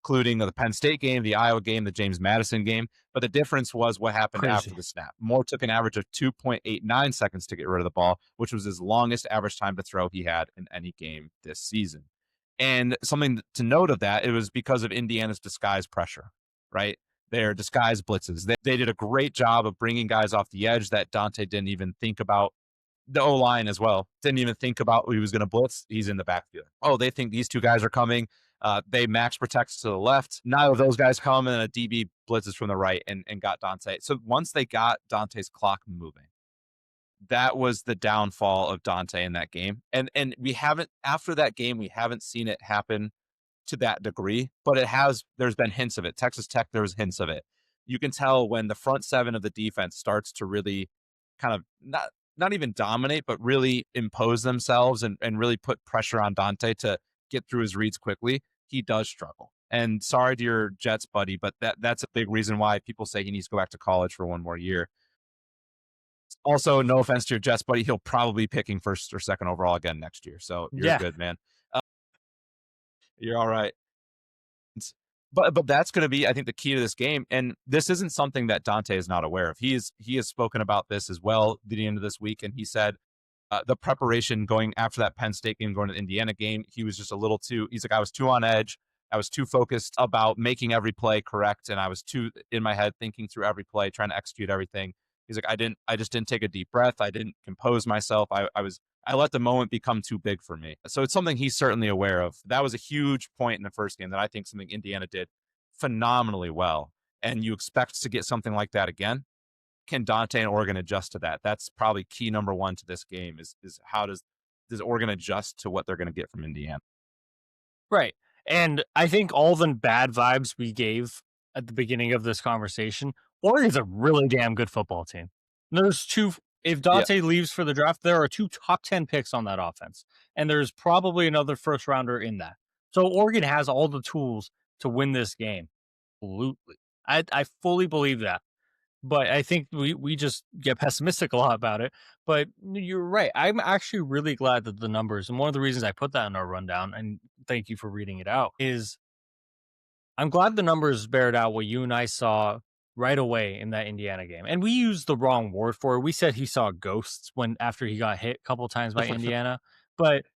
including the Penn State game, the Iowa game, the James Madison game. But the difference was what happened after Crazy. the snap. Moore took an average of 2.89 seconds to get rid of the ball, which was his longest average time to throw he had in any game this season. And something to note of that, it was because of Indiana's disguise pressure, right? Their disguise blitzes. They did a great job of bringing guys off the edge that Dante didn't even think about. The O-line as well. Didn't even think about who he was going to blitz. He's in the backfield. Oh, they think these 2 guys are coming. They max protects to the left. Neither of those guys come, and a DB blitzes from the right and got Dante. So once they got Dante's clock moving, that was the downfall of Dante in that game. And we haven't, after that game, we haven't seen it happen to that degree, but there's been hints of it. Texas Tech, there was hints of it. You can tell when the front 7 of the defense starts to really kind of not even dominate, but really impose themselves and really put pressure on Dante to get through his reads quickly, he does struggle. And sorry to your Jets buddy, but that's a big reason why people say he needs to go back to college for 1 more year. Also, no offense to your Jets buddy, he'll probably be picking 1st or 2nd overall again next year. So you're Yeah. good, man. You're all right. But that's going to be, I think, the key to this game. And this isn't something that Dante is not aware of. He has spoken about this as well at the end of this week, and he said the preparation going after that Penn State game, going to the Indiana game, he was just a little too. He's like, I was too on edge. I was too focused about making every play correct, and I was too in my head thinking through every play, trying to execute everything. He's like, I just didn't take a deep breath. I didn't compose myself. I let the moment become too big for me. So it's something he's certainly aware of. That was a huge point in the first game that I think something Indiana did phenomenally well. And you expect to get something like that again. Can Dante and Oregon adjust to that? That's probably key number 1 to this game is how does does Oregon adjust to what they're going to get from Indiana? Right. And I think all the bad vibes we gave at the beginning of this conversation, Oregon's a really damn good football team. There's two, if Yeah. Dante leaves for the draft, there are 2 top 10 picks on that offense. And there's probably another first rounder in that. So Oregon has all the tools to win this game. Absolutely. I fully believe that. But I think we just get pessimistic a lot about it. But you're right. I'm actually really glad that the numbers, and one of the reasons I put that in our rundown, and thank you for reading it out, is I'm glad the numbers bared out what you and I saw right away in that Indiana game. And we used the wrong word for it. We said he saw ghosts when after he got hit a couple times by Indiana, but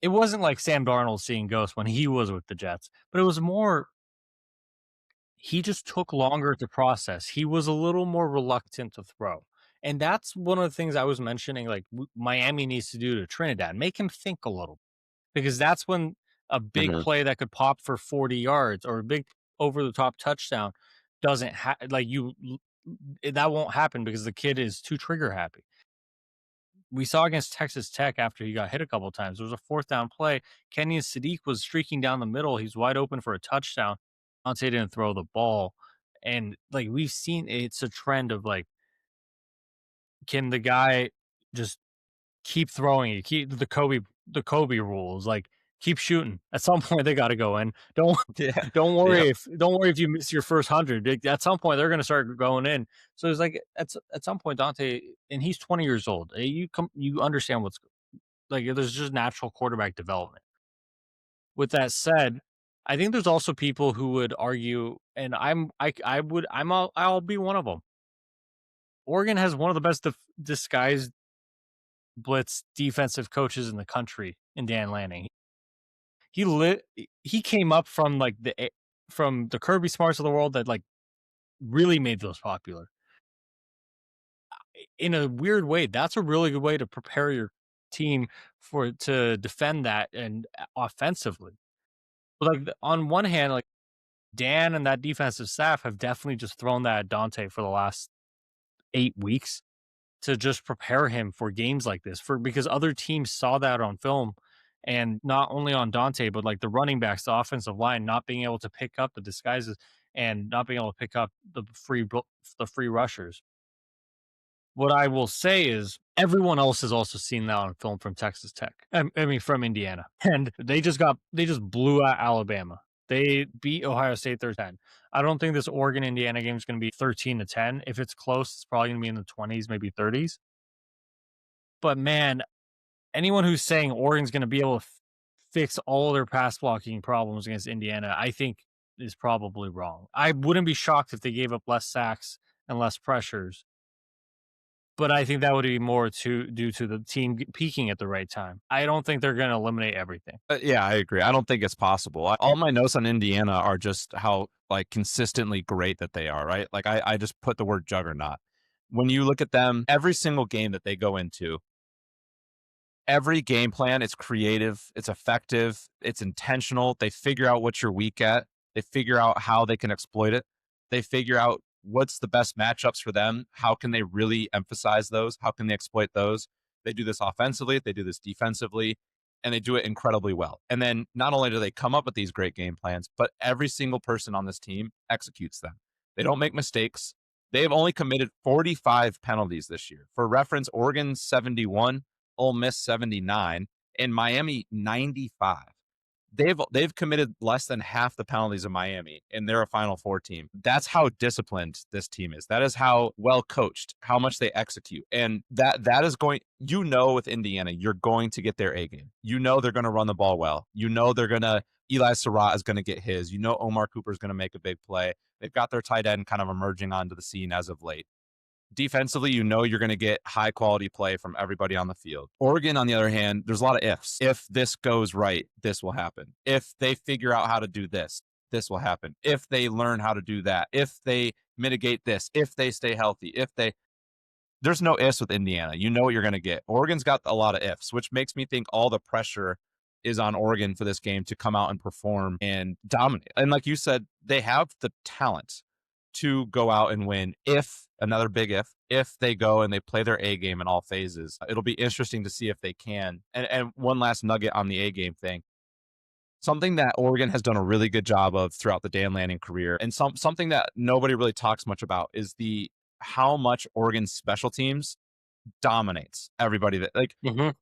it wasn't like Sam Darnold seeing ghosts when he was with the Jets. But it was more he just took longer to process. He was a little more reluctant to throw. And that's one of the things I was mentioning, like Miami needs to do to Trinidad, make him think a little, because that's when a big Mhm. play that could pop for 40 yards or a big over the top touchdown doesn't that won't happen because the kid is too trigger happy. We saw against Texas Tech after he got hit a couple of times. There was a 4th down play. Kenyon Sadiq was streaking down the middle. He's wide open for a touchdown. Dante didn't throw the ball. And like we've seen, it's a trend of like, can the guy just keep throwing it? Keep the Kobe rules, like keep shooting. At some point they gotta go in. Don't Yeah. don't Yep. worry if you miss your first 100. At some point they're gonna start going in. So it's like at some point Dante, and he's 20 years old. You understand what's like, there's just natural quarterback development. With that said, I think there's also people who would argue, and I'll be one of them. Oregon has one of the best disguised blitz defensive coaches in the country in Dan Lanning. He lit he came up from like from the Kirby Smarts of the world that like really made those popular. In a weird way, that's a really good way to prepare your team to defend that and offensively. But like on one hand, like Dan and that defensive staff have definitely just thrown that at Dante for the last 8 weeks to just prepare him for games like this because other teams saw that on film, and not only on Dante, but like the running backs, the offensive line not being able to pick up the disguises and not being able to pick up the free rushers. What I will say is everyone else has also seen that on film from Texas Tech. I mean from Indiana. And they just blew out Alabama. They beat Ohio State 13. I don't think this Oregon Indiana game is going to be 13-10. If it's close, it's probably going to be in the 20s, maybe 30s. But man, anyone who's saying Oregon's going to be able to fix all their pass blocking problems against Indiana, I think is probably wrong. I wouldn't be shocked if they gave up less sacks and less pressures, but I think that would be more due to the team peaking at the right time. I don't think they're going to eliminate everything. Yeah, I agree. I don't think it's possible. All my notes on Indiana are just how like consistently great that they are, right? Like I just put the word juggernaut. When you look at them, every single game that they go into, every game plan is creative, it's effective, it's intentional. They figure out what you're weak at. They figure out how they can exploit it. They figure out what's the best matchups for them. How can they really emphasize those? How can they exploit those? They do this offensively, they do this defensively, and they do it incredibly well. And then not only do they come up with these great game plans, but every single person on this team executes them. They don't make mistakes. They have only committed 45 penalties this year. For reference, Oregon 71, Ole Miss 79, and Miami 95. They've committed less than half the penalties of Miami, and they're a Final Four team. That's how disciplined this team is. That is how well coached, how much they execute, and that is going. You know, with Indiana, you're going to get their A game. You know they're going to run the ball well. You know they're going to. Eli Surratt is going to get his. You know Omar Cooper is going to make a big play. They've got their tight end kind of emerging onto the scene as of late. Defensively, you know you're going to get high quality play from everybody on the field. Oregon, on the other hand, there's a lot of ifs. If this goes right, this will happen. If they figure out how to do this, this will happen. If they learn how to do that, if they mitigate this, if they stay healthy, there's no ifs with Indiana. You know what you're going to get. Oregon's got a lot of ifs, which makes me think all the pressure is on Oregon for this game to come out and perform and dominate. And like you said, they have the talent to go out and win if, another big if they go and they play their A game in all phases. It'll be interesting to see if they can. And one last nugget on the A game thing. Something that Oregon has done a really good job of throughout the Dan Lanning career, and something that nobody really talks much about, is the how much Oregon's special teams dominates everybody.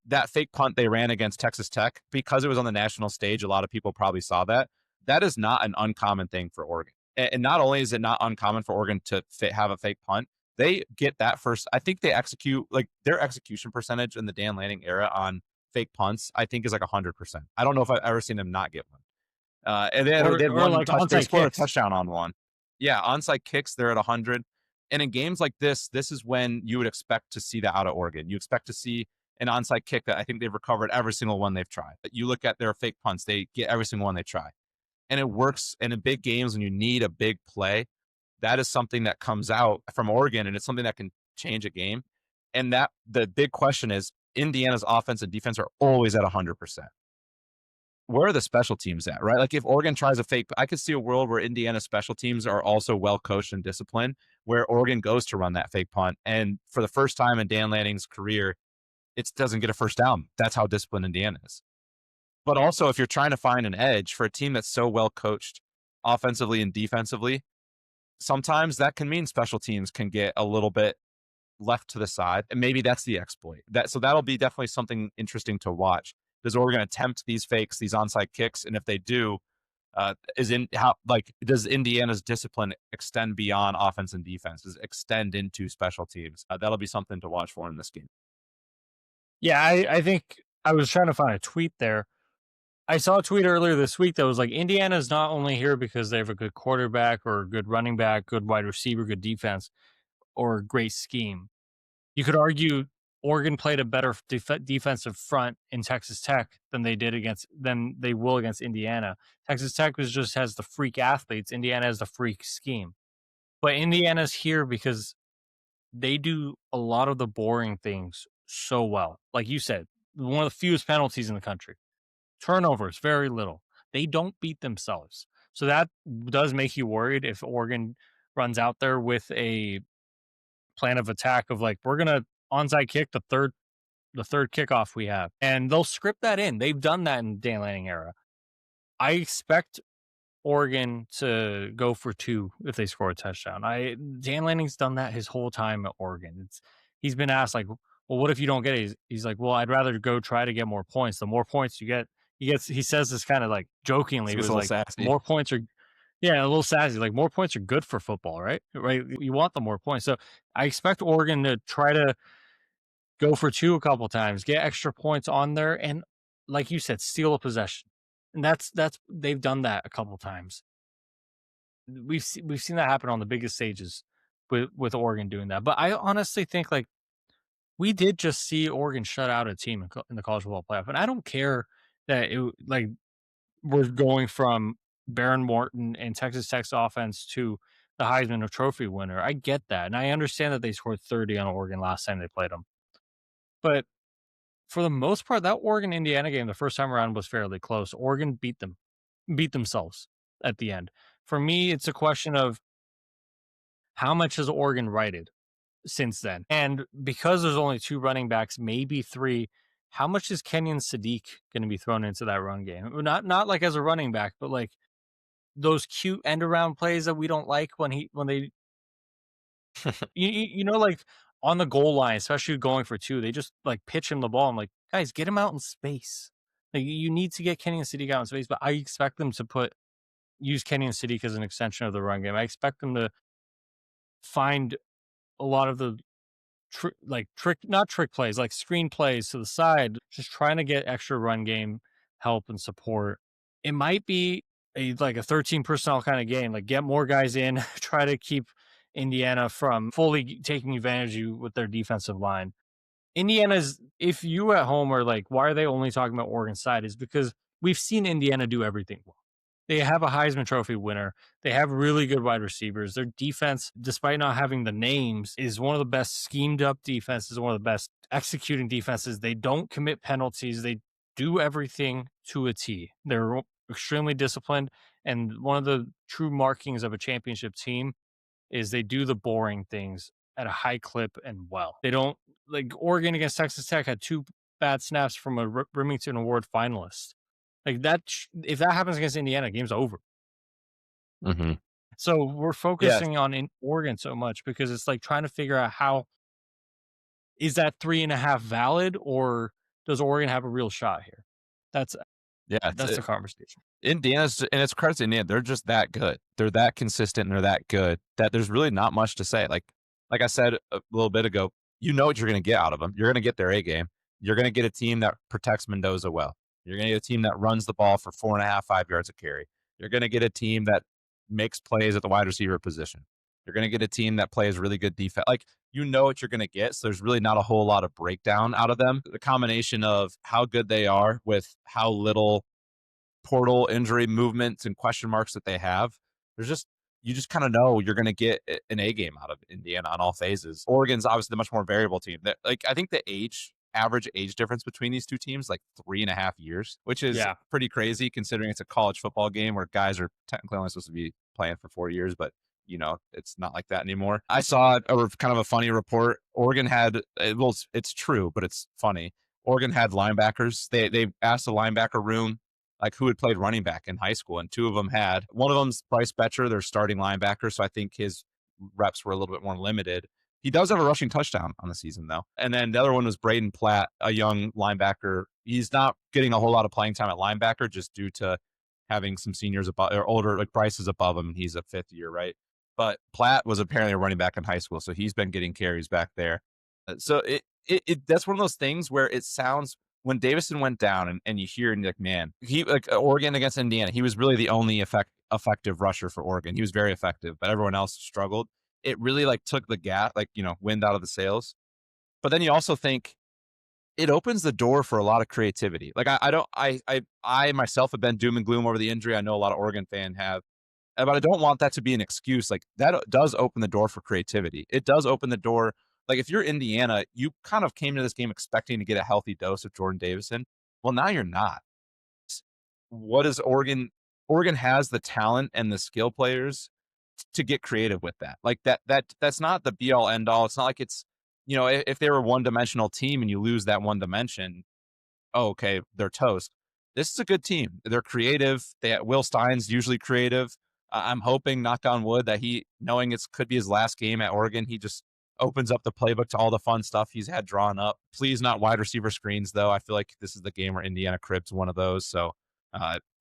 That fake punt they ran against Texas Tech, because it was on the national stage, a lot of people probably saw that. That is not an uncommon thing for Oregon. And not only is it not uncommon for Oregon to have a fake punt, they get that first. I think they execute, like, their execution percentage in the Dan Lanning era on fake punts, I think, is like 100%. I don't know if I've ever seen them not get one. And they had or one like touch. They onside scored a kicks. touchdown on one. Yeah, onside kicks, they're at 100. And in games like this is when you would expect to see that out of Oregon. You expect to see an onside kick that I think they've recovered every single one they've tried. You look at their fake punts, they get every single one they try. And it works. And in big games, when you need a big play, that is something that comes out from Oregon, and it's something that can change a game. And that the big question is, Indiana's offense and defense are always at 100%. Where are the special teams at, right? Like, if Oregon tries a fake, I could see a world where Indiana special teams are also well coached and disciplined, where Oregon goes to run that fake punt. And for the first time in Dan Lanning's career, it doesn't get a first down. That's how disciplined Indiana is. But also, if you're trying to find an edge for a team that's so well coached offensively and defensively, sometimes that can mean special teams can get a little bit left to the side, and maybe that's the exploit. So that'll be definitely something interesting to watch. Does Oregon attempt these fakes, these onside kicks? And if they do, does Indiana's discipline extend beyond offense and defense? Does it extend into special teams? That'll be something to watch for in this game. Yeah, I think I was trying to find a tweet there. I saw a tweet earlier this week that was like, Indiana's not only here because they have a good quarterback or a good running back, good wide receiver, good defense, or a great scheme. You could argue Oregon played a better defensive front in Texas Tech than they will against Indiana. Texas Tech has the freak athletes. Indiana has the freak scheme. But Indiana's here because they do a lot of the boring things so well. Like you said, one of the fewest penalties in the country. Turnovers, very little. They don't beat themselves. So that does make you worried if Oregon runs out there with a plan of attack of like, we're gonna onside kick the third kickoff we have, and they'll script that in. They've done that in Dan Lanning era. I expect Oregon to go for two if they score a touchdown. Dan Lanning's done that his whole time at Oregon. He's been asked like, well, what if you don't get it? He's like, well, I'd rather go try to get more points. The more points you get, he says this kind of like jokingly. It was like, sassy. more points are, yeah, a little sassy. Like, more points are good for football, right? Right. You want the more points. So I expect Oregon to try to go for two a couple times, get extra points on there, and like you said, steal a possession. And that's they've done that a couple times. We've seen that happen on the biggest stages with Oregon doing that. But I honestly think like we did just see Oregon shut out a team in the college football playoff, and I don't care that we're going from Baron Morton and Texas Tech's offense to the Heisman Trophy winner. I get that, and I understand that they scored 30 on Oregon last time they played them. But for the most part, that Oregon-Indiana game the first time around was fairly close. Oregon beat themselves at the end. For me, it's a question of how much has Oregon righted since then? And because there's only two running backs, maybe three, how much is Kenyon Sadiq going to be thrown into that run game? Not like as a running back, but like those cute end around plays that we don't like when they like on the goal line, especially going for two, they just like pitch him the ball. I'm like, guys, get him out in space. Like, you need to get Kenyon Sadiq out in space, but I expect them to use Kenyon Sadiq as an extension of the run game. I expect them to find a lot of the not trick plays, like screen plays to the side, just trying to get extra run game help and support. It might be a 13 personnel kind of game, like get more guys in, try to keep Indiana from fully taking advantage of you with their defensive line. Indiana's, if you at home are like, why are they only talking about Oregon side, is because we've seen Indiana do everything well. They have a Heisman Trophy winner. They have really good wide receivers. Their defense, despite not having the names, is one of the best schemed up defenses, one of the best executing defenses. They don't commit penalties. They do everything to a T. They're extremely disciplined. And one of the true markings of a championship team is they do the boring things at a high clip and well. They don't like Oregon against Texas Tech had two bad snaps from a Remington Award finalist. Like if that happens against Indiana, game's over. Mm-hmm. So we're Yes. focusing on in Oregon so much because it's like trying to figure out how is that 3.5 valid or does Oregon have a real shot here? That's Yeah. that's the conversation. Indiana's, and it's credit to Indiana. They're just that good. They're that consistent and they're that good that there's really not much to say. Like I said a little bit ago, you know what you're going to get out of them. You're going to get their A game. You're going to get a team that protects Mendoza well. You're going to get a team that runs the ball for 4.5, 5 yards a carry. You're going to get a team that makes plays at the wide receiver position. You're going to get a team that plays really good defense. Like, you know what you're going to get. So there's really not a whole lot of breakdown out of them. The combination of how good they are with how little portal injury movements and question marks that they have, there's just you just kind of know you're going to get an A game out of Indiana on all phases. Oregon's obviously the much more variable team. That, like, I think the average age difference between these two teams like 3.5 years, which is Yeah. pretty crazy considering it's a college football game where guys are technically only supposed to be playing for 4 years, but it's not like that anymore. I saw kind of a funny report. Oregon had, well, it's true, but it's funny. Oregon had linebackers. They asked the linebacker room like who had played running back in high school, and two of them had. One of them's Bryce Betcher, their starting linebacker, so I think his reps were a little bit more limited. He does have a rushing touchdown on the season, though. And then the other one was Braden Platt, a young linebacker. He's not getting a whole lot of playing time at linebacker just due to having some seniors above or older, like Bryce is above him. He's a fifth year, right? But Platt was apparently a running back in high school, so he's been getting carries back there. So that's one of those things where it sounds, when Davison went down and you hear and you're like, man, he like Oregon against Indiana, he was really the only effective rusher for Oregon. He was very effective, but everyone else struggled. It really like took the wind out of the sails. But then you also think it opens the door for a lot of creativity. Like I myself have been doom and gloom over the injury. I know a lot of Oregon fans have, but I don't want that to be an excuse. Like, that does open the door for creativity. It does open the door. Like, if you're Indiana, you kind of came to this game expecting to get a healthy dose of Jordan Davison. Well, now you're not. What is Oregon? Oregon has the talent and the skill players to get creative with that. Like that's not the be all end all. It's not like it's, if they were a one dimensional team and you lose that one dimension, oh, okay, they're toast. This is a good team. They're creative. Will Stein's usually creative. I'm hoping, knock on wood, that he, knowing it could be his last game at Oregon, he just opens up the playbook to all the fun stuff he's had drawn up. Please not wide receiver screens, though. I feel like this is the game where Indiana cribs one of those. So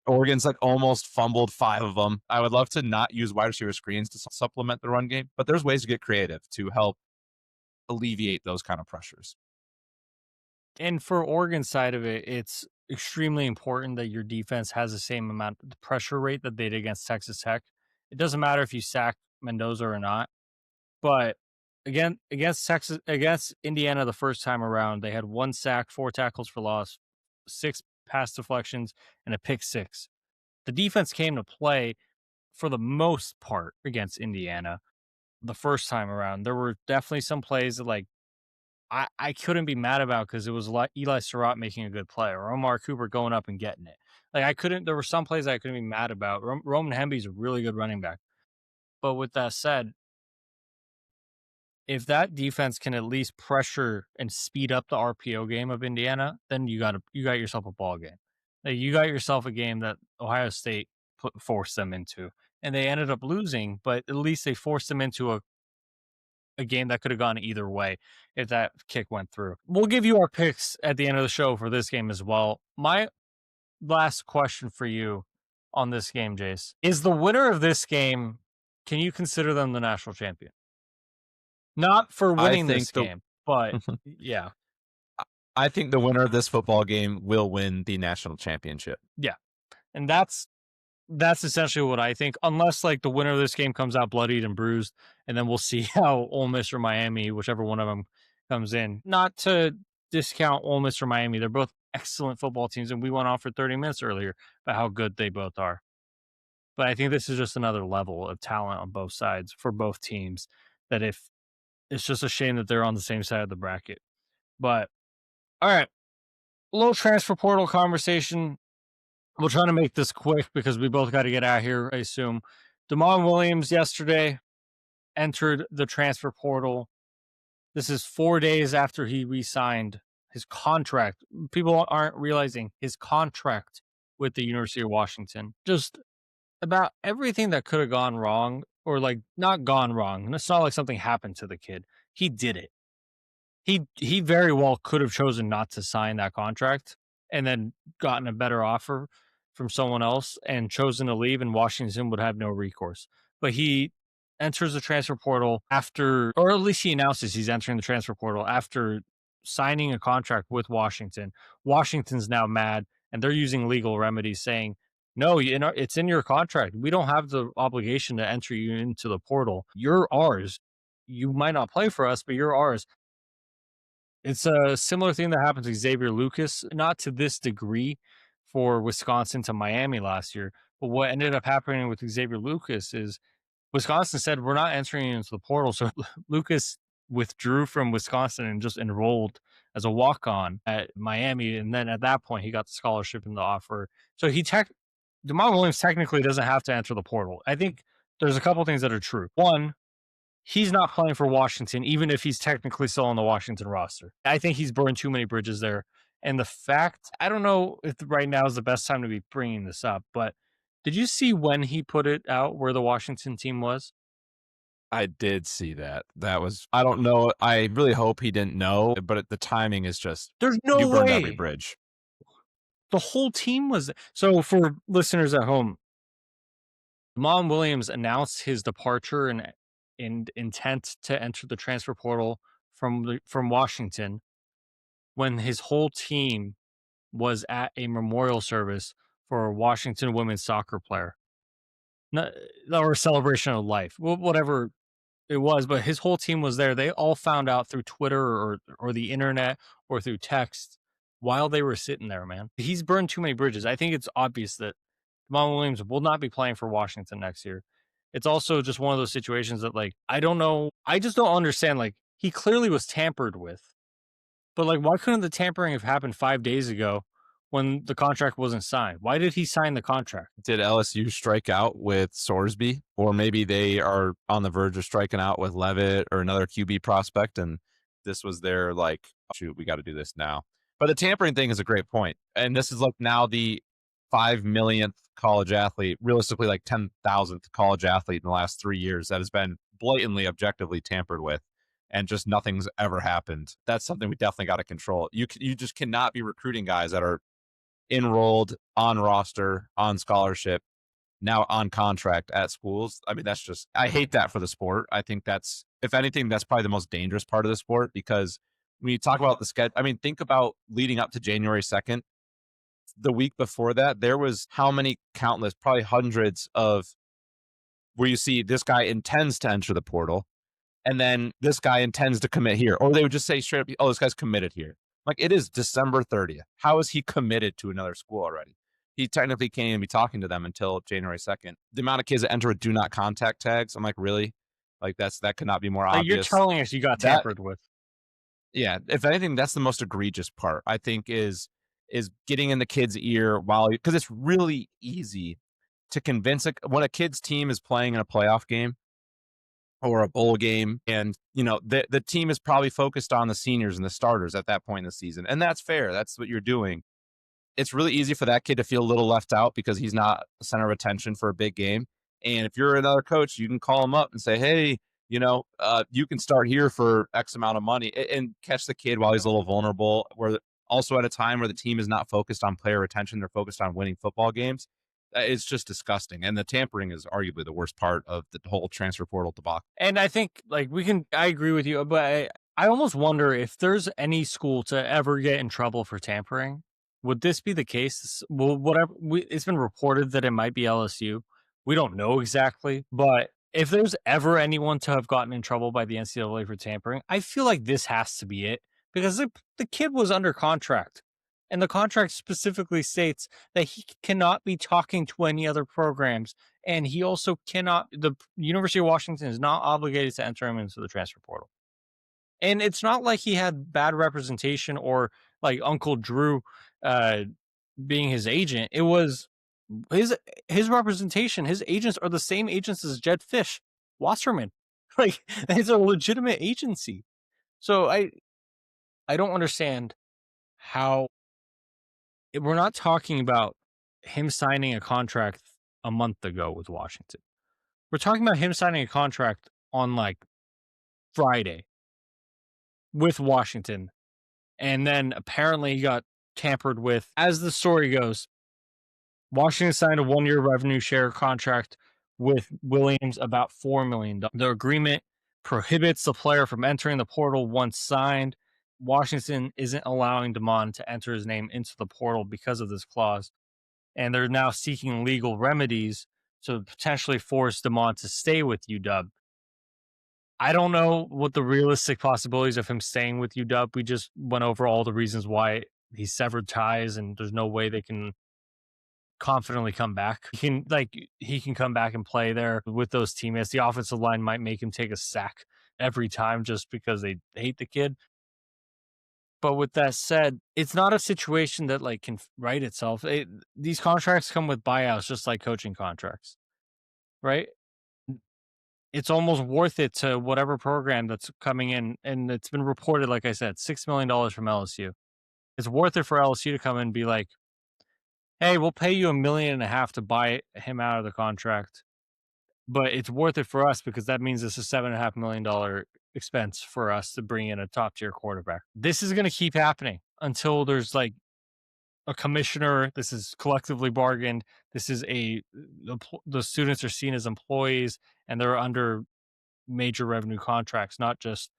Oregon's like almost fumbled 5 of them. I would love to not use wide receiver screens to supplement the run game, but there's ways to get creative to help alleviate those kind of pressures. And for Oregon side of it, it's extremely important that your defense has the same amount of pressure rate that they did against Texas Tech. It doesn't matter if you sack Mendoza or not, but again, against Indiana the first time around, they had 1 sack, 4 tackles for loss, 6 pass deflections, and a pick 6. The defense came to play for the most part against Indiana the first time around. There were definitely some plays that I couldn't be mad about because it was Eli Surratt making a good play or Omar Cooper going up and getting it. Like, there were some plays I couldn't be mad about. Roman Hemby's a really good running back. But with that said, if that defense can at least pressure and speed up the RPO game of Indiana, then you got yourself a ball game. Like, you got yourself a game that Ohio State forced them into, and they ended up losing. But at least they forced them into a game that could have gone either way if that kick went through. We'll give you our picks at the end of the show for this game as well. My last question for you on this game, Jace, is the winner of this game, can you consider them the national champion? Not for I winning this think the game, but yeah. I think the winner of this football game will win the national championship. Yeah. And that's essentially what I think, unless like the winner of this game comes out bloodied and bruised, and then we'll see how Ole Miss or Miami, whichever one of them comes in. Not to discount Ole Miss or Miami, they're both excellent football teams, and we went on for 30 minutes earlier about how good they both are. But I think this is just another level of talent on both sides for both teams. That if it's just a shame that they're on the same side of the bracket. But all right, a little transfer portal conversation. We'll try to make this quick because we both got to get out here, I assume. Damon Williams yesterday entered the transfer portal. This is 4 days after he re-signed his contract. People aren't realizing his contract with the University of Washington. Just about everything that could have gone wrong, or like not gone wrong. And it's not like something happened to the kid. He did it. He very well could have chosen not to sign that contract and then gotten a better offer from someone else and chosen to leave, and Washington would have no recourse. But he enters the transfer portal after, or at least he announces he's entering the transfer portal after signing a contract with Washington. Washington's now mad, and they're using legal remedies saying, no, it's in your contract. We don't have the obligation to enter you into the portal. You're ours. You might not play for us, but you're ours. It's a similar thing that happened to Xavier Lucas, not to this degree for Wisconsin to Miami last year. But what ended up happening with Xavier Lucas is Wisconsin said, we're not entering into the portal. So Lucas withdrew from Wisconsin and just enrolled as a walk on at Miami. And then at that point, he got the scholarship and the offer. So Demond Williams technically doesn't have to enter the portal. I think there's a couple things that are true. One, he's not playing for Washington, even if he's technically still on the Washington roster. I think he's burned too many bridges there. And the fact, I don't know if right now is the best time to be bringing this up, but did you see when he put it out where the Washington team was? I did see that. That was, I don't know. I really hope he didn't know, but the timing is just, There's no you burned every way. bridge. The whole team was. So for listeners at home, Demond Williams announced his departure and intent to enter the transfer portal from Washington when his whole team was at a memorial service for a Washington women's soccer player. Not, or a celebration of life, whatever it was, but his whole team was there. They all found out through Twitter or the internet or through text while they were sitting there, man. He's burned too many bridges. I think it's obvious that Demond Williams will not be playing for Washington next year. It's also just one of those situations that, like, I don't know. I just don't understand. Like, he clearly was tampered with. But, like, why couldn't the tampering have happened 5 days ago when the contract wasn't signed? Why did he sign the contract? Did LSU strike out with Sorsby? Or maybe they are on the verge of striking out with Levitt or another QB prospect, and this was their, like, oh, shoot, we got to do this now. But the tampering thing is a great point. And this is, like, now the 5 millionth college athlete, realistically, like 10,000th college athlete in the last 3 years that has been blatantly, objectively tampered with, and just nothing's ever happened. That's something we definitely got to control. You just cannot be recruiting guys that are enrolled, on roster, on scholarship, now on contract at schools. I mean, that's just, I hate that for the sport. I think that's, if anything, that's probably the most dangerous part of the sport, because when you talk about the schedule, I mean, think about leading up to January 2nd. The week before that, there was how many countless, probably hundreds of, where you see this guy intends to enter the portal, and then this guy intends to commit here. Or they would just say straight up, oh, this guy's committed here. Like, it is December 30th. How is he committed to another school already? He technically can't even be talking to them until January 2nd. The amount of kids that enter with do not contact tags, I'm like, really? Like, that could not be more Like, obvious. you're telling us you got tampered with. Yeah, if anything, that's the most egregious part, I think, is getting in the kid's ear while, because it's really easy to convince when a kid's team is playing in a playoff game or a bowl game, and the team is probably focused on the seniors and the starters at that point in the season, and that's fair. That's what you're doing. It's really easy for that kid to feel a little left out because he's not the center of attention for a big game. And if you're another coach, you can call him up and say, hey, you can start here for X amount of money, and catch the kid while he's a little vulnerable. Where also at a time where the team is not focused on player retention, they're focused on winning football games. It's just disgusting. And the tampering is arguably the worst part of the whole transfer portal debacle. And I think, like, I agree with you, but I almost wonder if there's any school to ever get in trouble for tampering. Would this be the case? Well, whatever. It's been reported that it might be LSU. We don't know exactly, but if there's ever anyone to have gotten in trouble by the NCAA for tampering, I feel like this has to be it, because the kid was under contract, and the contract specifically states that he cannot be talking to any other programs, and he also cannot. The University of Washington is not obligated to enter him into the transfer portal. And it's not like he had bad representation or like Uncle Drew being his agent. It was his representation. His agents are the same agents as Jed Fish, Wasserman. Like, it's a legitimate agency. So I don't understand how we're not talking about him signing a contract a month ago with Washington. We're talking about him signing a contract on like Friday with Washington. And then apparently he got tampered with. As the story goes, Washington signed a 1-year revenue share contract with Williams about $4 million. The agreement prohibits the player from entering the portal once signed. Washington isn't allowing DeMond to enter his name into the portal because of this clause. And they're now seeking legal remedies to potentially force DeMond to stay with UW. I don't know what the realistic possibilities of him staying with UW. We just went over all the reasons why he severed ties, and there's no way they can confidently come back. He can come back and play there with those teammates. The offensive line might make him take a sack every time just because they hate the kid. But with that said, it's not a situation that like can right itself. These contracts come with buyouts, just like coaching contracts, right? It's almost worth it to whatever program that's coming in. And it's been reported, like I said, $6 million from LSU. It's worth it for LSU to come in and be like, hey, we'll pay you $1.5 million to buy him out of the contract. But it's worth it for us because that means it's a $7.5 million expense for us to bring in a top tier quarterback. This is going to keep happening until there's like a commissioner. This is collectively bargained. This is the students are seen as employees and they're under major revenue contracts, not just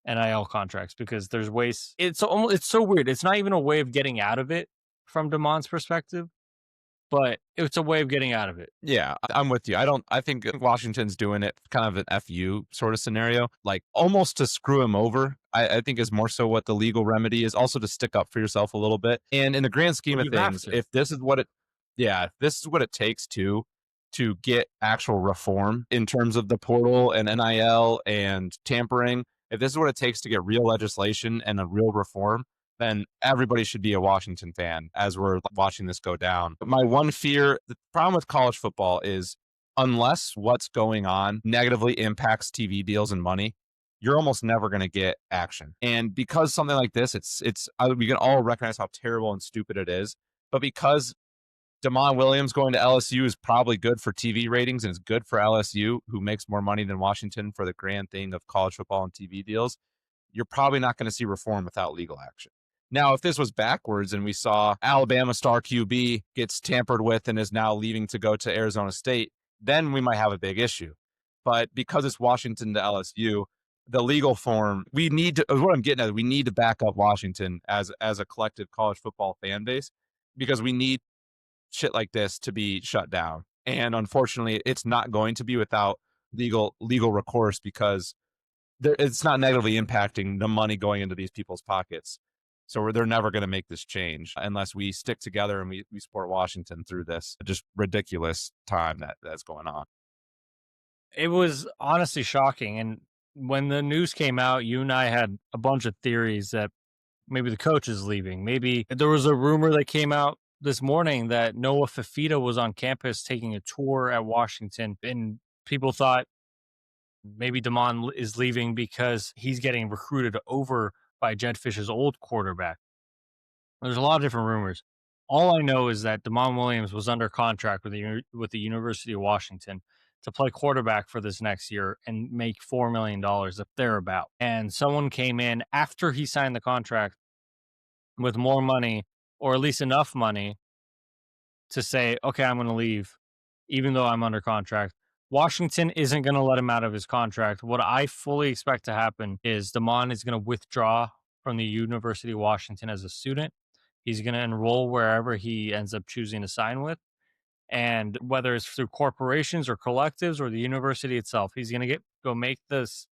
NIL contracts, because there's ways. It's so weird. It's not even a way of getting out of it from DeMond's perspective, but it's a way of getting out of it. Yeah, I'm with you. I think Washington's doing it kind of an FU sort of scenario, like almost to screw him over. I think is more so what the legal remedy is, also to stick up for yourself a little bit. And in the grand scheme Well, of you have things, to. if this is what it, yeah, if this is what it takes to get actual reform in terms of the portal and NIL and tampering, if this is what it takes to get real legislation and a real reform, then everybody should be a Washington fan as we're watching this go down. But my one fear, the problem with college football is unless what's going on negatively impacts TV deals and money, you're almost never going to get action. And because something like this, we can all recognize how terrible and stupid it is. But because Damon Williams going to LSU is probably good for TV ratings and is good for LSU, who makes more money than Washington for the grand thing of college football and TV deals, you're probably not going to see reform without legal action. Now, if this was backwards and we saw Alabama star QB gets tampered with and is now leaving to go to Arizona State, then we might have a big issue. But because it's Washington to LSU, the legal form, we need to, what I'm getting at, we need to back up Washington as a collective college football fan base because we need shit like this to be shut down. And unfortunately, it's not going to be without legal recourse because it's not negatively impacting the money going into these people's pockets. So they're never going to make this change unless we stick together and we support Washington through this just ridiculous time that's going on. It was honestly shocking. And when the news came out, you and I had a bunch of theories that maybe the coach is leaving. Maybe there was a rumor that came out this morning that Noah Fafita was on campus taking a tour at Washington, and people thought maybe Damon is leaving because he's getting recruited over by Jed Fish's old quarterback. There's a lot of different rumors. All I know is that Damon Williams was under contract with the University of Washington to play quarterback for this next year and make $4 million if they're about. And someone came in after he signed the contract with more money, or at least enough money, to say, okay, I'm going to leave, even though I'm under contract. Washington isn't going to let him out of his contract. What I fully expect to happen is Damon is going to withdraw from the University of Washington as a student. He's going to enroll wherever he ends up choosing to sign with. And whether it's through corporations or collectives or the university itself, he's going to go make this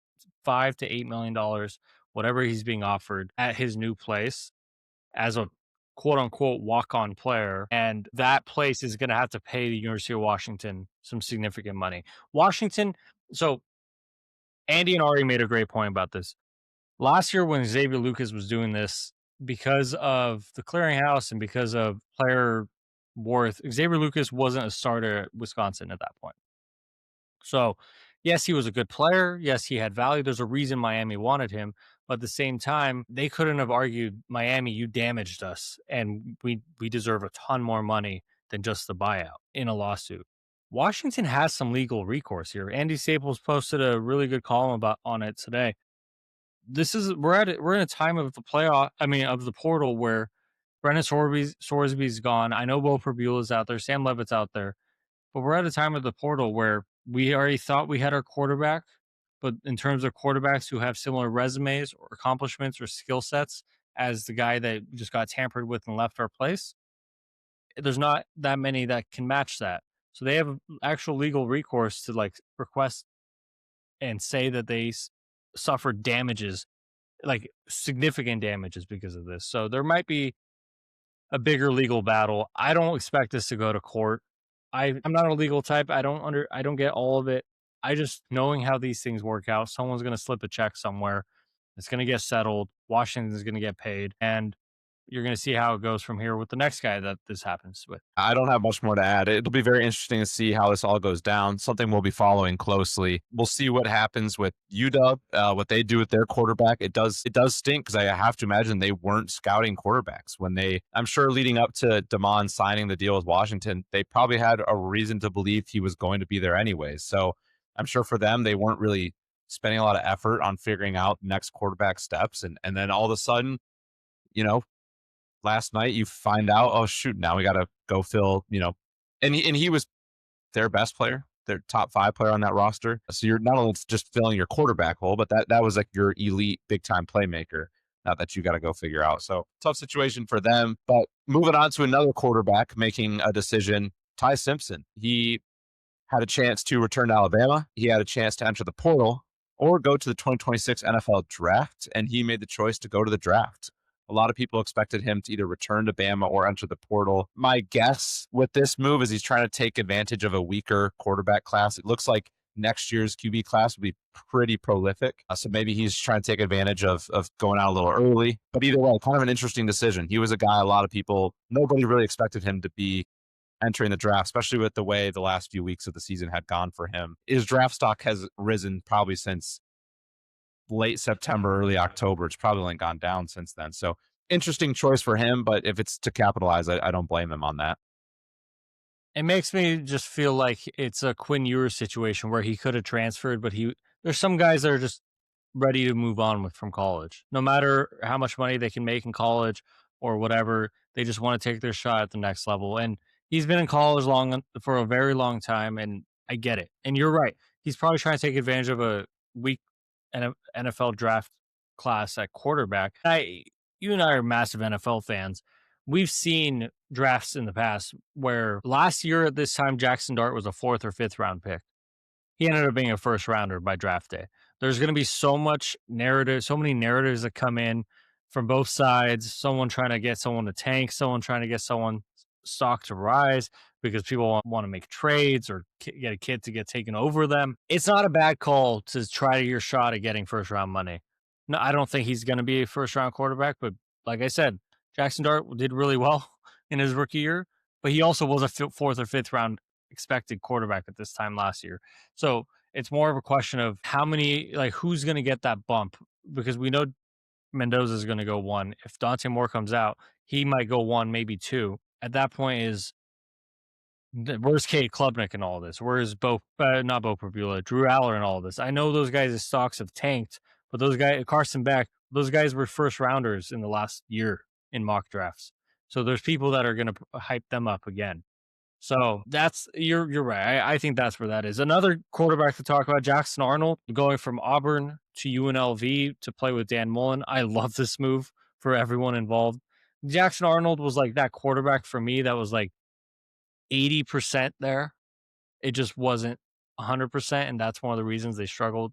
$5 to $8 million, whatever he's being offered at his new place as a quote unquote walk on player. And that place is going to have to pay the University of Washington some significant money. Washington, so Andy and Ari made a great point about this. Last year, when Xavier Lucas was doing this, because of the clearinghouse and because of player worth, Xavier Lucas wasn't a starter at Wisconsin at that point. So Yes, he was a good player. Yes, he had value. There's a reason Miami wanted him. But at the same time, they couldn't have argued, Miami, you damaged us, and we deserve a ton more money than just the buyout in a lawsuit. Washington has some legal recourse here. Andy Staples posted a really good column about on it today. This is we're in a time of the playoff. I mean, of the portal where Brennan Sorsby's gone. I know Will Perbula's out there. Sam Levitt's out there. But we're at a time of the portal where we already thought we had our quarterback, but in terms of quarterbacks who have similar resumes or accomplishments or skill sets as the guy that just got tampered with and left our place, there's not that many that can match that. So they have actual legal recourse to like request and say that they suffered damages, like significant damages because of this. So there might be a bigger legal battle. I don't expect this to go to court. I'm not a legal type. I don't get all of it. I just knowing how these things work out, someone's gonna slip a check somewhere. It's gonna get settled. Washington's gonna get paid. And you're gonna see how it goes from here with the next guy that this happens with. I don't have much more to add. It'll be very interesting to see how this all goes down. Something we'll be following closely. We'll see what happens with UW, what they do with their quarterback. It does stink because I have to imagine they weren't scouting quarterbacks when they. I'm sure leading up to Damon signing the deal with Washington, they probably had a reason to believe he was going to be there anyways. So I'm sure for them, they weren't really spending a lot of effort on figuring out next quarterback steps, and then all of a sudden, you know, last night you find out, oh shoot, now we got to go fill, and he was their best player, their top 5 player on that roster. So you're not only just filling your quarterback hole, but that was like your elite big time playmaker. Now that you got to go figure out. So tough situation for them. But moving on to another quarterback making a decision, Ty Simpson. He had a chance to return to Alabama. He had a chance to enter the portal or go to the 2026 NFL draft, and he made the choice to go to the draft. A lot of people expected him to either return to Bama or enter the portal. My guess with this move is he's trying to take advantage of a weaker quarterback class. It looks like next year's QB class will be pretty prolific. So maybe he's trying to take advantage of going out a little early. But either way, kind of an interesting decision. He was a guy nobody really expected him to be entering the draft, especially with the way the last few weeks of the season had gone for him. His draft stock has risen probably since late September, early October. It's probably only gone down since then. So interesting choice for him, but if it's to capitalize, I don't blame him on that. It makes me just feel like it's a Quinn Ewers situation where he could have transferred, but there's some guys that are just ready to move on with from college. No matter how much money they can make in college or whatever, they just want to take their shot at the next level. And he's been in college for a very long time, and I get it. And you're right. He's probably trying to take advantage of a weak NFL draft class at quarterback. You and I are massive NFL fans. We've seen drafts in the past where last year at this time, Jackson Dart was a 4th or 5th round pick. He ended up being a first rounder by draft day. There's going to be so many narratives that come in from both sides. Someone trying to get someone to tank, someone trying to get someone stock to rise because people want to make trades or get a kid to get taken over them. It's not a bad call to try your shot at getting first round money. No, I don't think he's going to be a first round quarterback, but like I said, Jackson Dart did really well in his rookie year, but he also was a 4th or 5th round expected quarterback at this time last year. So it's more of a question of who's going to get that bump, because we know Mendoza is going to go 1. If Dante Moore comes out, he might go 1, maybe 2. At that point, where's Cade Klubnik in all this? Where's not Bo Perbula, Drew Aller in all this? I know those guys' stocks have tanked, but those guys, Carson Beck, those guys were first rounders in the last year in mock drafts. So there's people that are going to hype them up again. So you're right. I think that's where that is. Another quarterback to talk about, Jackson Arnold, going from Auburn to UNLV to play with Dan Mullen. I love this move for everyone involved. Jackson Arnold was like that quarterback for me that was like 80% there. It just wasn't 100%, and that's one of the reasons they struggled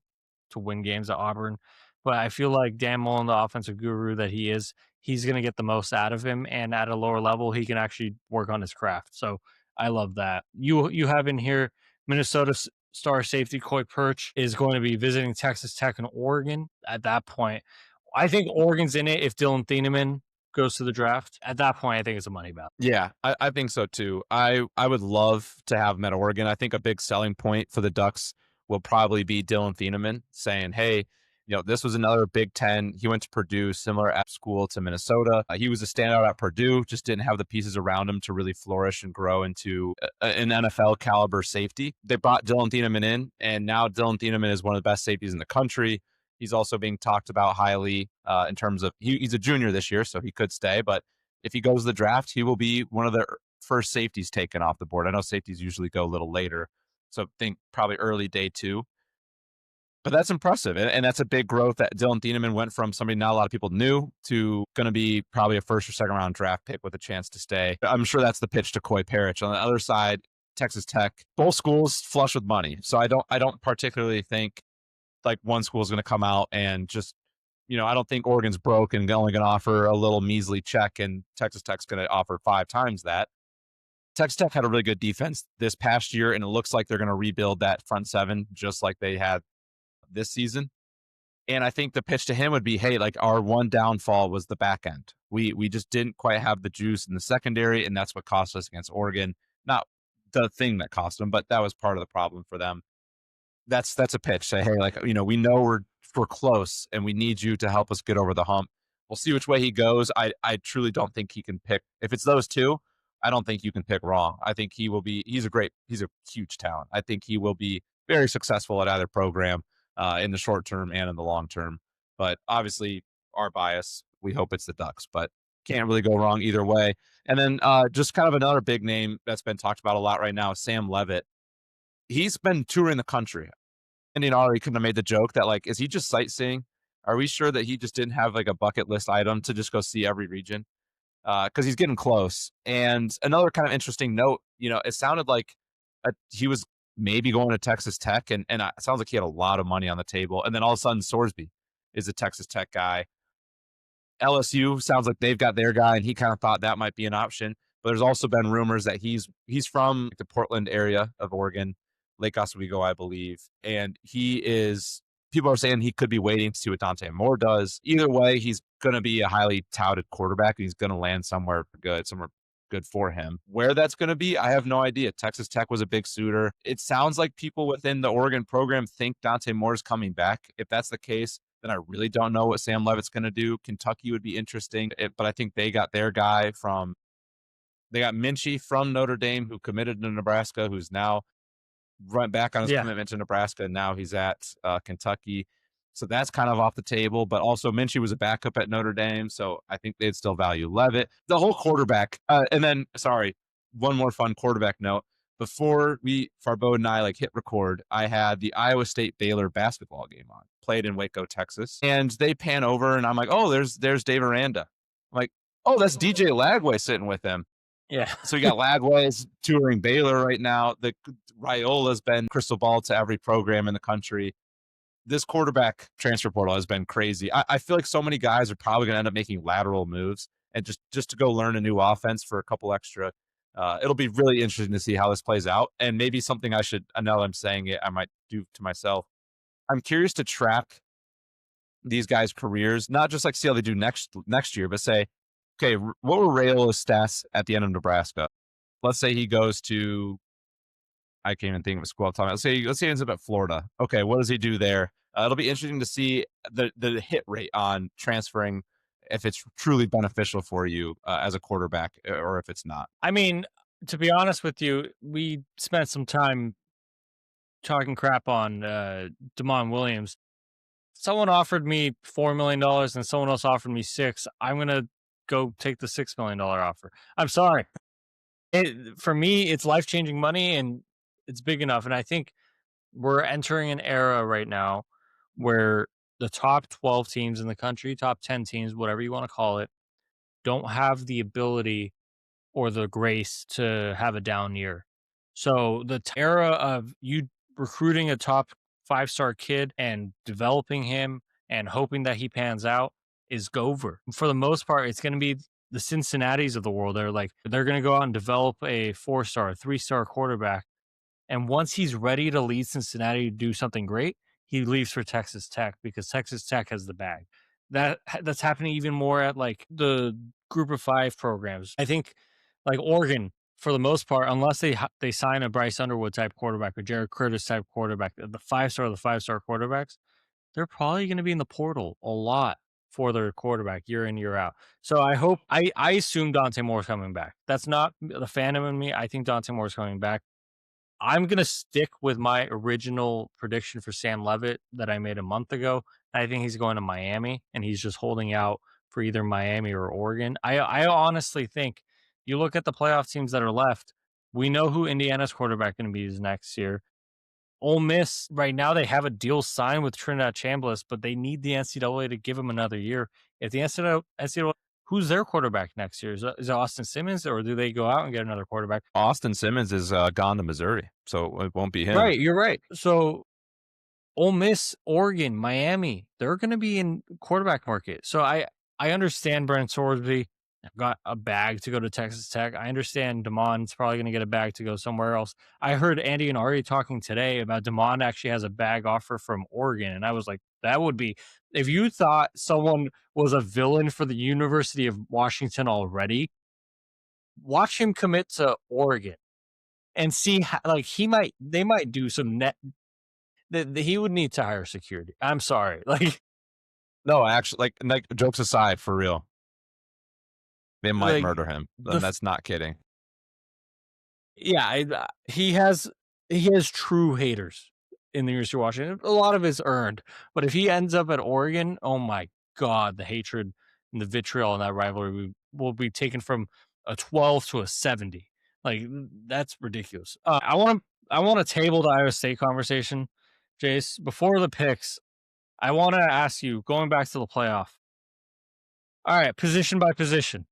to win games at Auburn. But I feel like Dan Mullen, the offensive guru that he is, he's going to get the most out of him, and at a lower level, he can actually work on his craft. So I love that. You have in here Minnesota star safety Coy Perch is going to be visiting Texas Tech and Oregon. At that point, I think Oregon's in it if Dylan Thieneman goes to the draft. At that point, I think it's a money battle. Yeah, I think so too. I would love to have him at Oregon. I think a big selling point for the Ducks will probably be Dylan Thieneman saying, hey, this was another Big Ten. He went to Purdue, similar at school to Minnesota. He was a standout at Purdue, just didn't have the pieces around him to really flourish and grow into an NFL caliber safety. They brought Dylan Thieneman in, and now Dylan Thieneman is one of the best safeties in the country. He's also being talked about highly in terms of he's a junior this year, so he could stay. But if he goes to the draft, he will be one of the first safeties taken off the board. I know safeties usually go a little later, so think probably early day 2. But that's impressive, and that's a big growth that Dylan Thieneman went from somebody not a lot of people knew to going to be probably a first or second round draft pick with a chance to stay. I'm sure that's the pitch to Coy Parrish. On the other side, Texas Tech, both schools flush with money, so I don't particularly think like one school is going to come out and just I don't think Oregon's broke and only going to offer a little measly check, and Texas Tech's going to offer 5 times that. Texas Tech had a really good defense this past year, and it looks like they're going to rebuild that front 7 just like they had this season. And I think the pitch to him would be, hey, like our one downfall was the back end. We just didn't quite have the juice in the secondary, and that's what cost us against Oregon. Not the thing that cost them, but that was part of the problem for them. That's a pitch. Say, hey, like, we know we're close and we need you to help us get over the hump. We'll see which way he goes. I truly don't think he can pick. If it's those two, I don't think you can pick wrong. I think he's a huge talent. I think he will be very successful at either program in the short term and in the long term. But obviously our bias, we hope it's the Ducks, but can't really go wrong either way. And then just kind of another big name that's been talked about a lot right now is Sam Levitt. He's been touring the country. And Ari couldn't have made the joke that, like, is he just sightseeing? Are we sure that he just didn't have like a bucket list item to just go see every region? Because he's getting close. And another kind of interesting note, it sounded like he was maybe going to Texas Tech, and it sounds like he had a lot of money on the table. And then all of a sudden, Sorsby is a Texas Tech guy. LSU sounds like they've got their guy, and he kind of thought that might be an option. But there's also been rumors that he's from the Portland area of Oregon, Lake Oswego, I believe. And people are saying he could be waiting to see what Dante Moore does. Either way, he's going to be a highly touted quarterback, and he's going to land somewhere good for him. Where that's going to be, I have no idea. Texas Tech was a big suitor. It sounds like people within the Oregon program think Dante Moore is coming back. If that's the case, then I really don't know what Sam Levitt's going to do. Kentucky would be interesting, but I think they got their guy they got Minchie from Notre Dame, who committed to Nebraska, who's now went back on his commitment to Nebraska, and now he's at Kentucky. So that's kind of off the table. But also Minchie was a backup at Notre Dame, so I think they'd still value Levitt. The whole quarterback. And then, one more fun quarterback note. Before Farbo and I hit record, I had the Iowa State Baylor basketball game on, played in Waco, Texas, and they pan over, and I'm like, oh, there's Dave Aranda. I'm like, oh, that's DJ Lagway sitting with him. Yeah. So you got Lagway's touring Baylor right now. The Raiola's been crystal ball to every program in the country. This quarterback transfer portal has been crazy. I feel like so many guys are probably going to end up making lateral moves and just to go learn a new offense for a couple extra. It'll be really interesting to see how this plays out. And maybe something now that I'm saying it, I might do to myself. I'm curious to track these guys' careers, not just see how they do next year, but say, okay, what were Raiola's stats at the end of Nebraska? Let's say he goes to, I can't even think of a school I'm talking about. Let's say he ends up at Florida. Okay, what does he do there? It'll be interesting to see the hit rate on transferring, if it's truly beneficial for you as a quarterback, or if it's not. I mean, to be honest with you, we spent some time talking crap on Damon Williams. Someone offered me $4 million and someone else offered me $6 million. I'm going to go take the $6 million offer. I'm sorry. For me, it's life-changing money and it's big enough. And I think we're entering an era right now where the top 12 teams in the country, top 10 teams, whatever you want to call it, don't have the ability or the grace to have a down year. So the era of you recruiting a top 5-star kid and developing him and hoping that he pans out is over. For the most part, it's going to be the Cincinnatis of the world. They're going to go out and develop a 4-star, 3-star quarterback. And once he's ready to lead Cincinnati to do something great, he leaves for Texas Tech because Texas Tech has the bag. That's happening even more at the group of 5 programs. I think Oregon for the most part, unless they sign a Bryce Underwood type quarterback or Jared Curtis type quarterback, the 5-star of the 5-star quarterbacks, they're probably going to be in the portal a lot for their quarterback year in, year out. So I assume Dante Moore's coming back. That's not the fandom in me. I think Dante Moore's coming back. I'm going to stick with my original prediction for Sam Levitt that I made a month ago. I think he's going to Miami, and he's just holding out for either Miami or Oregon. I honestly think you look at the playoff teams that are left, we know who Indiana's quarterback going to be is next year. Ole Miss, right now, they have a deal signed with Trinidad Chambliss, but they need the NCAA to give him another year. If the NCAA, who's their quarterback next year? Is it Austin Simmons, or do they go out and get another quarterback? Austin Simmons is gone to Missouri, so it won't be him. Right, you're right. So Ole Miss, Oregon, Miami, they're going to be in quarterback market. So I understand Brent Sorsby got a bag to go to Texas Tech. I understand Damon's probably going to get a bag to go somewhere else. I heard Andy and Ari talking today about Damon actually has a bag offer from Oregon, and I was like, that would be if you thought someone was a villain for the University of Washington already, watch him commit to Oregon and see how, like they might do some net he would need to hire security. I'm sorry. Like, No, actually, like jokes aside, for real, they might like murder him. And that's not kidding. yeah, he has true haters in the University of Washington. A lot of it's earned, but if he ends up at Oregon, oh my god, the hatred and the vitriol in that rivalry will be taken from a 12 to a 70. Like that's ridiculous. I want to table the Iowa State conversation, Jace. Before the picks, I want to ask you, going back to the playoff. All right, position by position.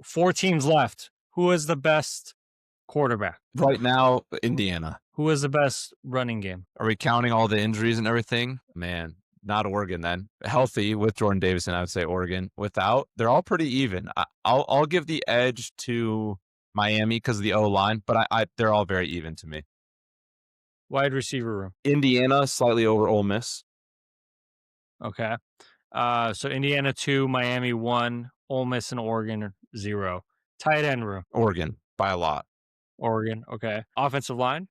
4 teams left. Who is the best quarterback? Right now, Indiana. Who is the best running game? Are we counting all the injuries and everything? Man, not Oregon then. Healthy with Jordan Davison, I would say Oregon. Without, they're all pretty even. I'll give the edge to Miami because of the O line, but they're all very even to me. Wide receiver room. Indiana slightly over Ole Miss. Okay. So Indiana 2, Miami 1, Ole Miss and Oregon 0. Tight end room. Oregon by a lot. Oregon. Okay. Offensive line.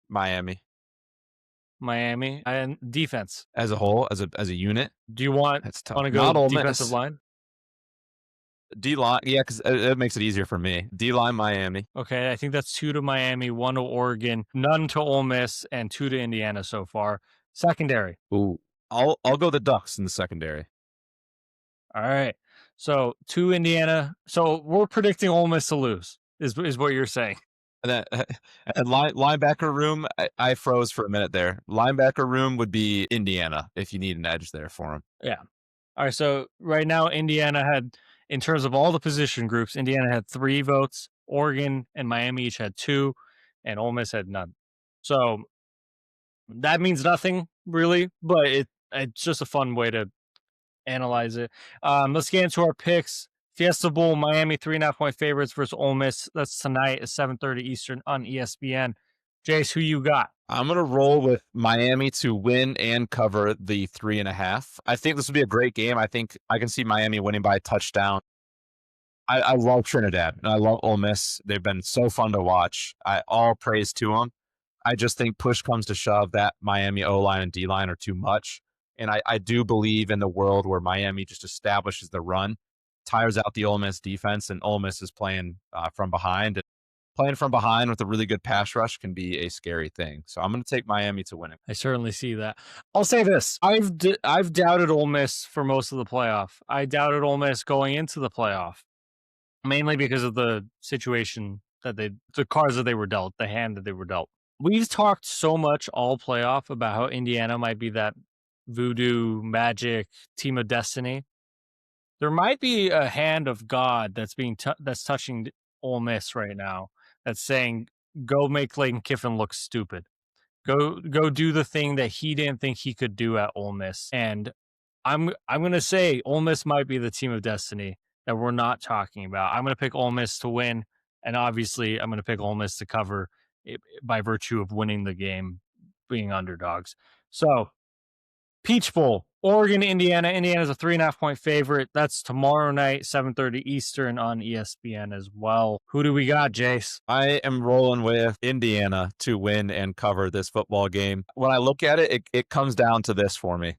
Miami Miami. And defense. as a whole, as a unit. Do you want That's tough. to Not go Ole defensive Miss. line? D line, yeah, because it makes it easier for me. D line, Miami. Okay, I think that's 2 to Miami, 1 to Oregon, none to Ole Miss, and 2 to Indiana so far. Secondary. Ooh, I'll go the Ducks in the secondary. All right. So 2 Indiana. So we're predicting Ole Miss to lose. Is what you're saying? And then and linebacker room, I froze for a minute there. Linebacker room would be Indiana if you need an edge there for him. Yeah. All right. So right now, Indiana had, in terms of all the position groups, Indiana had 3 votes. Oregon and Miami each had 2, and Ole Miss had none. So that means nothing really, but it's just a fun way to analyze it. Let's get into our picks. Fiesta Bowl, Miami 3.5-point favorites versus Ole Miss. That's tonight at 7:30 Eastern on ESPN. Jace, who you got? I'm gonna roll with Miami to win and cover the 3.5. I think this will be a great game. I think I can see Miami winning by a touchdown. I love Trinidad and I love Ole Miss. They've been so fun to watch. All praise to them. I just think push comes to shove that Miami O-line and D-line are too much. And I do believe in the world where Miami just establishes the run, tires out the Ole Miss defense, and Ole Miss is playing from behind. And playing from behind with a really good pass rush can be a scary thing. So I'm going to take Miami to win it. I certainly see that. I'll say this. I've doubted Ole Miss for most of the playoff. I doubted Ole Miss going into the playoff, mainly because of the situation the cards that they were dealt, the hand that they were dealt. We've talked so much all playoff about how Indiana might be that voodoo magic team of destiny. There might be a hand of God that's that's touching Ole Miss right now. That's saying, "Go make Lane Kiffin look stupid. Go do the thing that he didn't think he could do at Ole Miss." And I'm gonna say Ole Miss might be the team of destiny that we're not talking about. I'm gonna pick Ole Miss to win, and obviously I'm gonna pick Ole Miss to cover by virtue of winning the game, being underdogs. So Peach Bowl, Oregon, Indiana. Indiana's a 3.5-point favorite. That's tomorrow night, 7:30 Eastern on ESPN as well. Who do we got, Jace? I am rolling with Indiana to win and cover this football game. When I look at it, it comes down to this for me.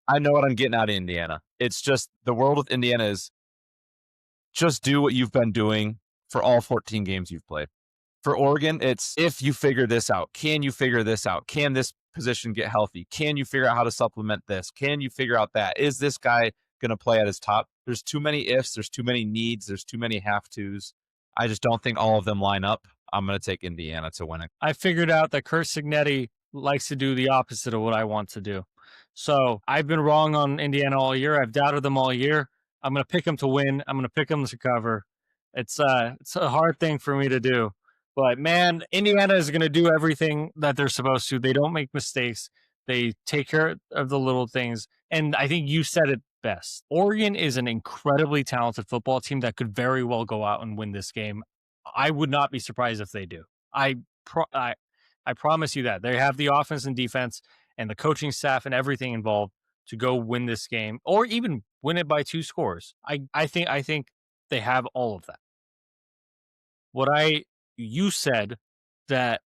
I know what I'm getting out of Indiana. It's just the world with Indiana is just do what you've been doing for all 14 games you've played. For Oregon, it's if you figure this out, can you figure this out? Can this position get healthy? Can you figure out how to supplement this? Can you figure out that? Is this guy going to play at his top? There's too many ifs. There's too many needs. There's too many have-tos. I just don't think all of them line up. I'm going to take Indiana to win it. I figured out that Kurt Signetti likes to do the opposite of what I want to do. So I've been wrong on Indiana all year. I've doubted them all year. I'm going to pick them to win. I'm going to pick them to cover. It's a hard thing for me to do. But, man, Indiana is going to do everything that they're supposed to. They don't make mistakes. They take care of the little things. And I think you said it best. Oregon is an incredibly talented football team that could very well go out and win this game. I would not be surprised if they do. I promise you that. They have the offense and defense and the coaching staff and everything involved to go win this game or even win it by 2 scores. I think they have all of that. You said that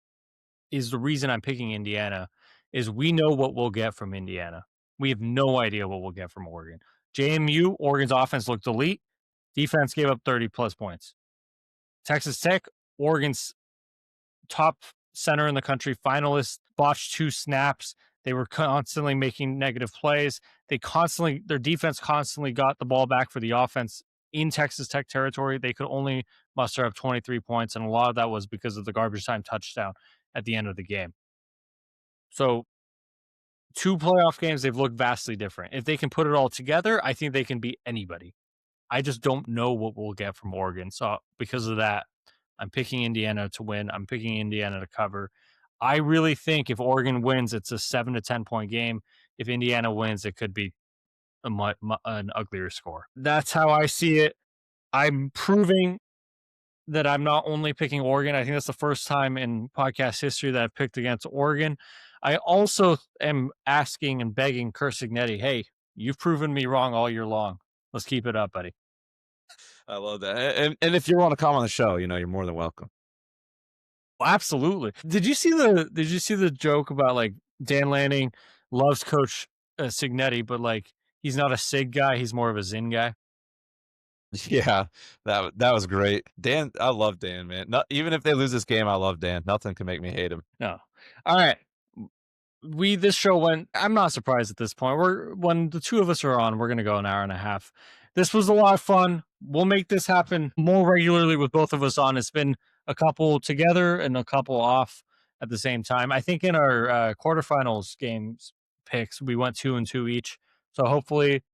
is the reason I'm picking Indiana is we know what we'll get from Indiana. We have no idea what we'll get from Oregon. JMU, Oregon's offense looked elite. Defense gave up 30-plus points. Texas Tech, Oregon's top center in the country, finalist, botched 2 snaps. They were constantly making negative plays. Their defense constantly got the ball back for the offense in Texas Tech territory. They could only muster up 23 points, and a lot of that was because of the garbage time touchdown at the end of the game. So 2 playoff games, they've looked vastly different. If they can put it all together, I think they can beat anybody. I just don't know what we'll get from Oregon. So because of that, I'm picking Indiana to win. I'm picking Indiana to cover. I really think if Oregon wins, it's a 7 to 10 point game. If Indiana wins, it could be an uglier score. That's how I see it. I'm proving that I'm not only picking Oregon. I think that's the first time in podcast history that I've picked against Oregon. I also am asking and begging Kurt Signetti, hey, you've proven me wrong all year long. Let's keep it up, buddy. I love that. And if you want to come on the show, you're more than welcome. Well, absolutely. Did you see the joke about like Dan Lanning loves Coach Signetti, but like he's not a Sig guy, he's more of a Zin guy? Yeah, that was great. Dan, I love Dan, man. Even if they lose this game, I love Dan. Nothing can make me hate him. No. All right. This show went, I'm not surprised at this point. When the 2 of us are on, we're going to go an hour and a half. This was a lot of fun. We'll make this happen more regularly with both of us on. It's been a couple together and a couple off at the same time. I think in our quarterfinals games picks, we went 2-2 each. So hopefully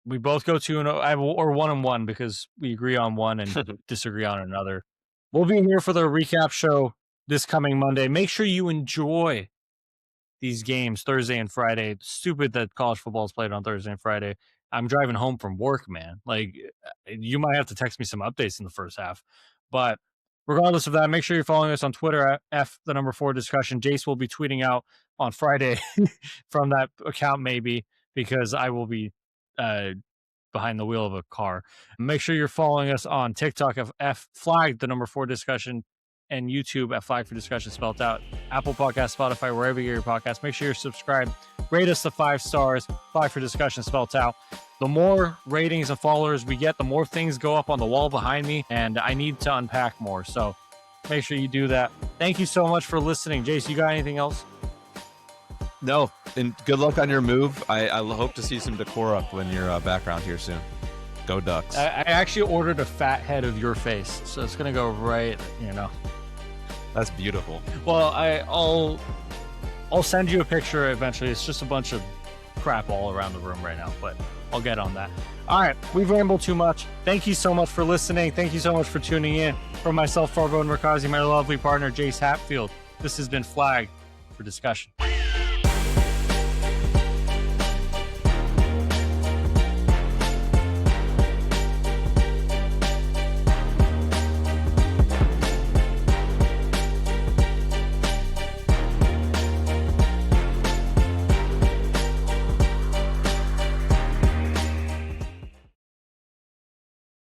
we both go 2-0 or 1-1 because we agree on one and disagree on another. We'll be here for the recap show this coming Monday. Make sure you enjoy these games Thursday and Friday. Stupid that college football is played on Thursday and Friday. I'm driving home from work, man. Like, you might have to text me some updates in the first half. But regardless of that, make sure you're following us on Twitter at F4Discussion. Jace will be tweeting out on Friday from that account maybe because I will be behind the wheel of a car. Make sure you're following us on TikTok of F4Discussion and YouTube at Flag for Discussion spelled out. Apple Podcasts, Spotify, wherever you get your podcasts. Make sure you're subscribed. Rate us the 5 stars. Flag for Discussion spelled out. The more ratings and followers we get, the more things go up on the wall behind me, and I need to unpack more. So make sure you do that. Thank you so much for listening. Jace, you got anything else? No, and good luck on your move. I hope to see some decor up when you're back around here soon. Go Ducks. I actually ordered a fat head of your face, so it's going to go right, That's beautiful. Well, I'll send you a picture eventually. It's just a bunch of crap all around the room right now, but I'll get on that. All right, we've rambled too much. Thank you so much for listening. Thank you so much for tuning in. From myself, Farbo and Merkazi, my lovely partner, Jace Hatfield, this has been Flag for Discussion.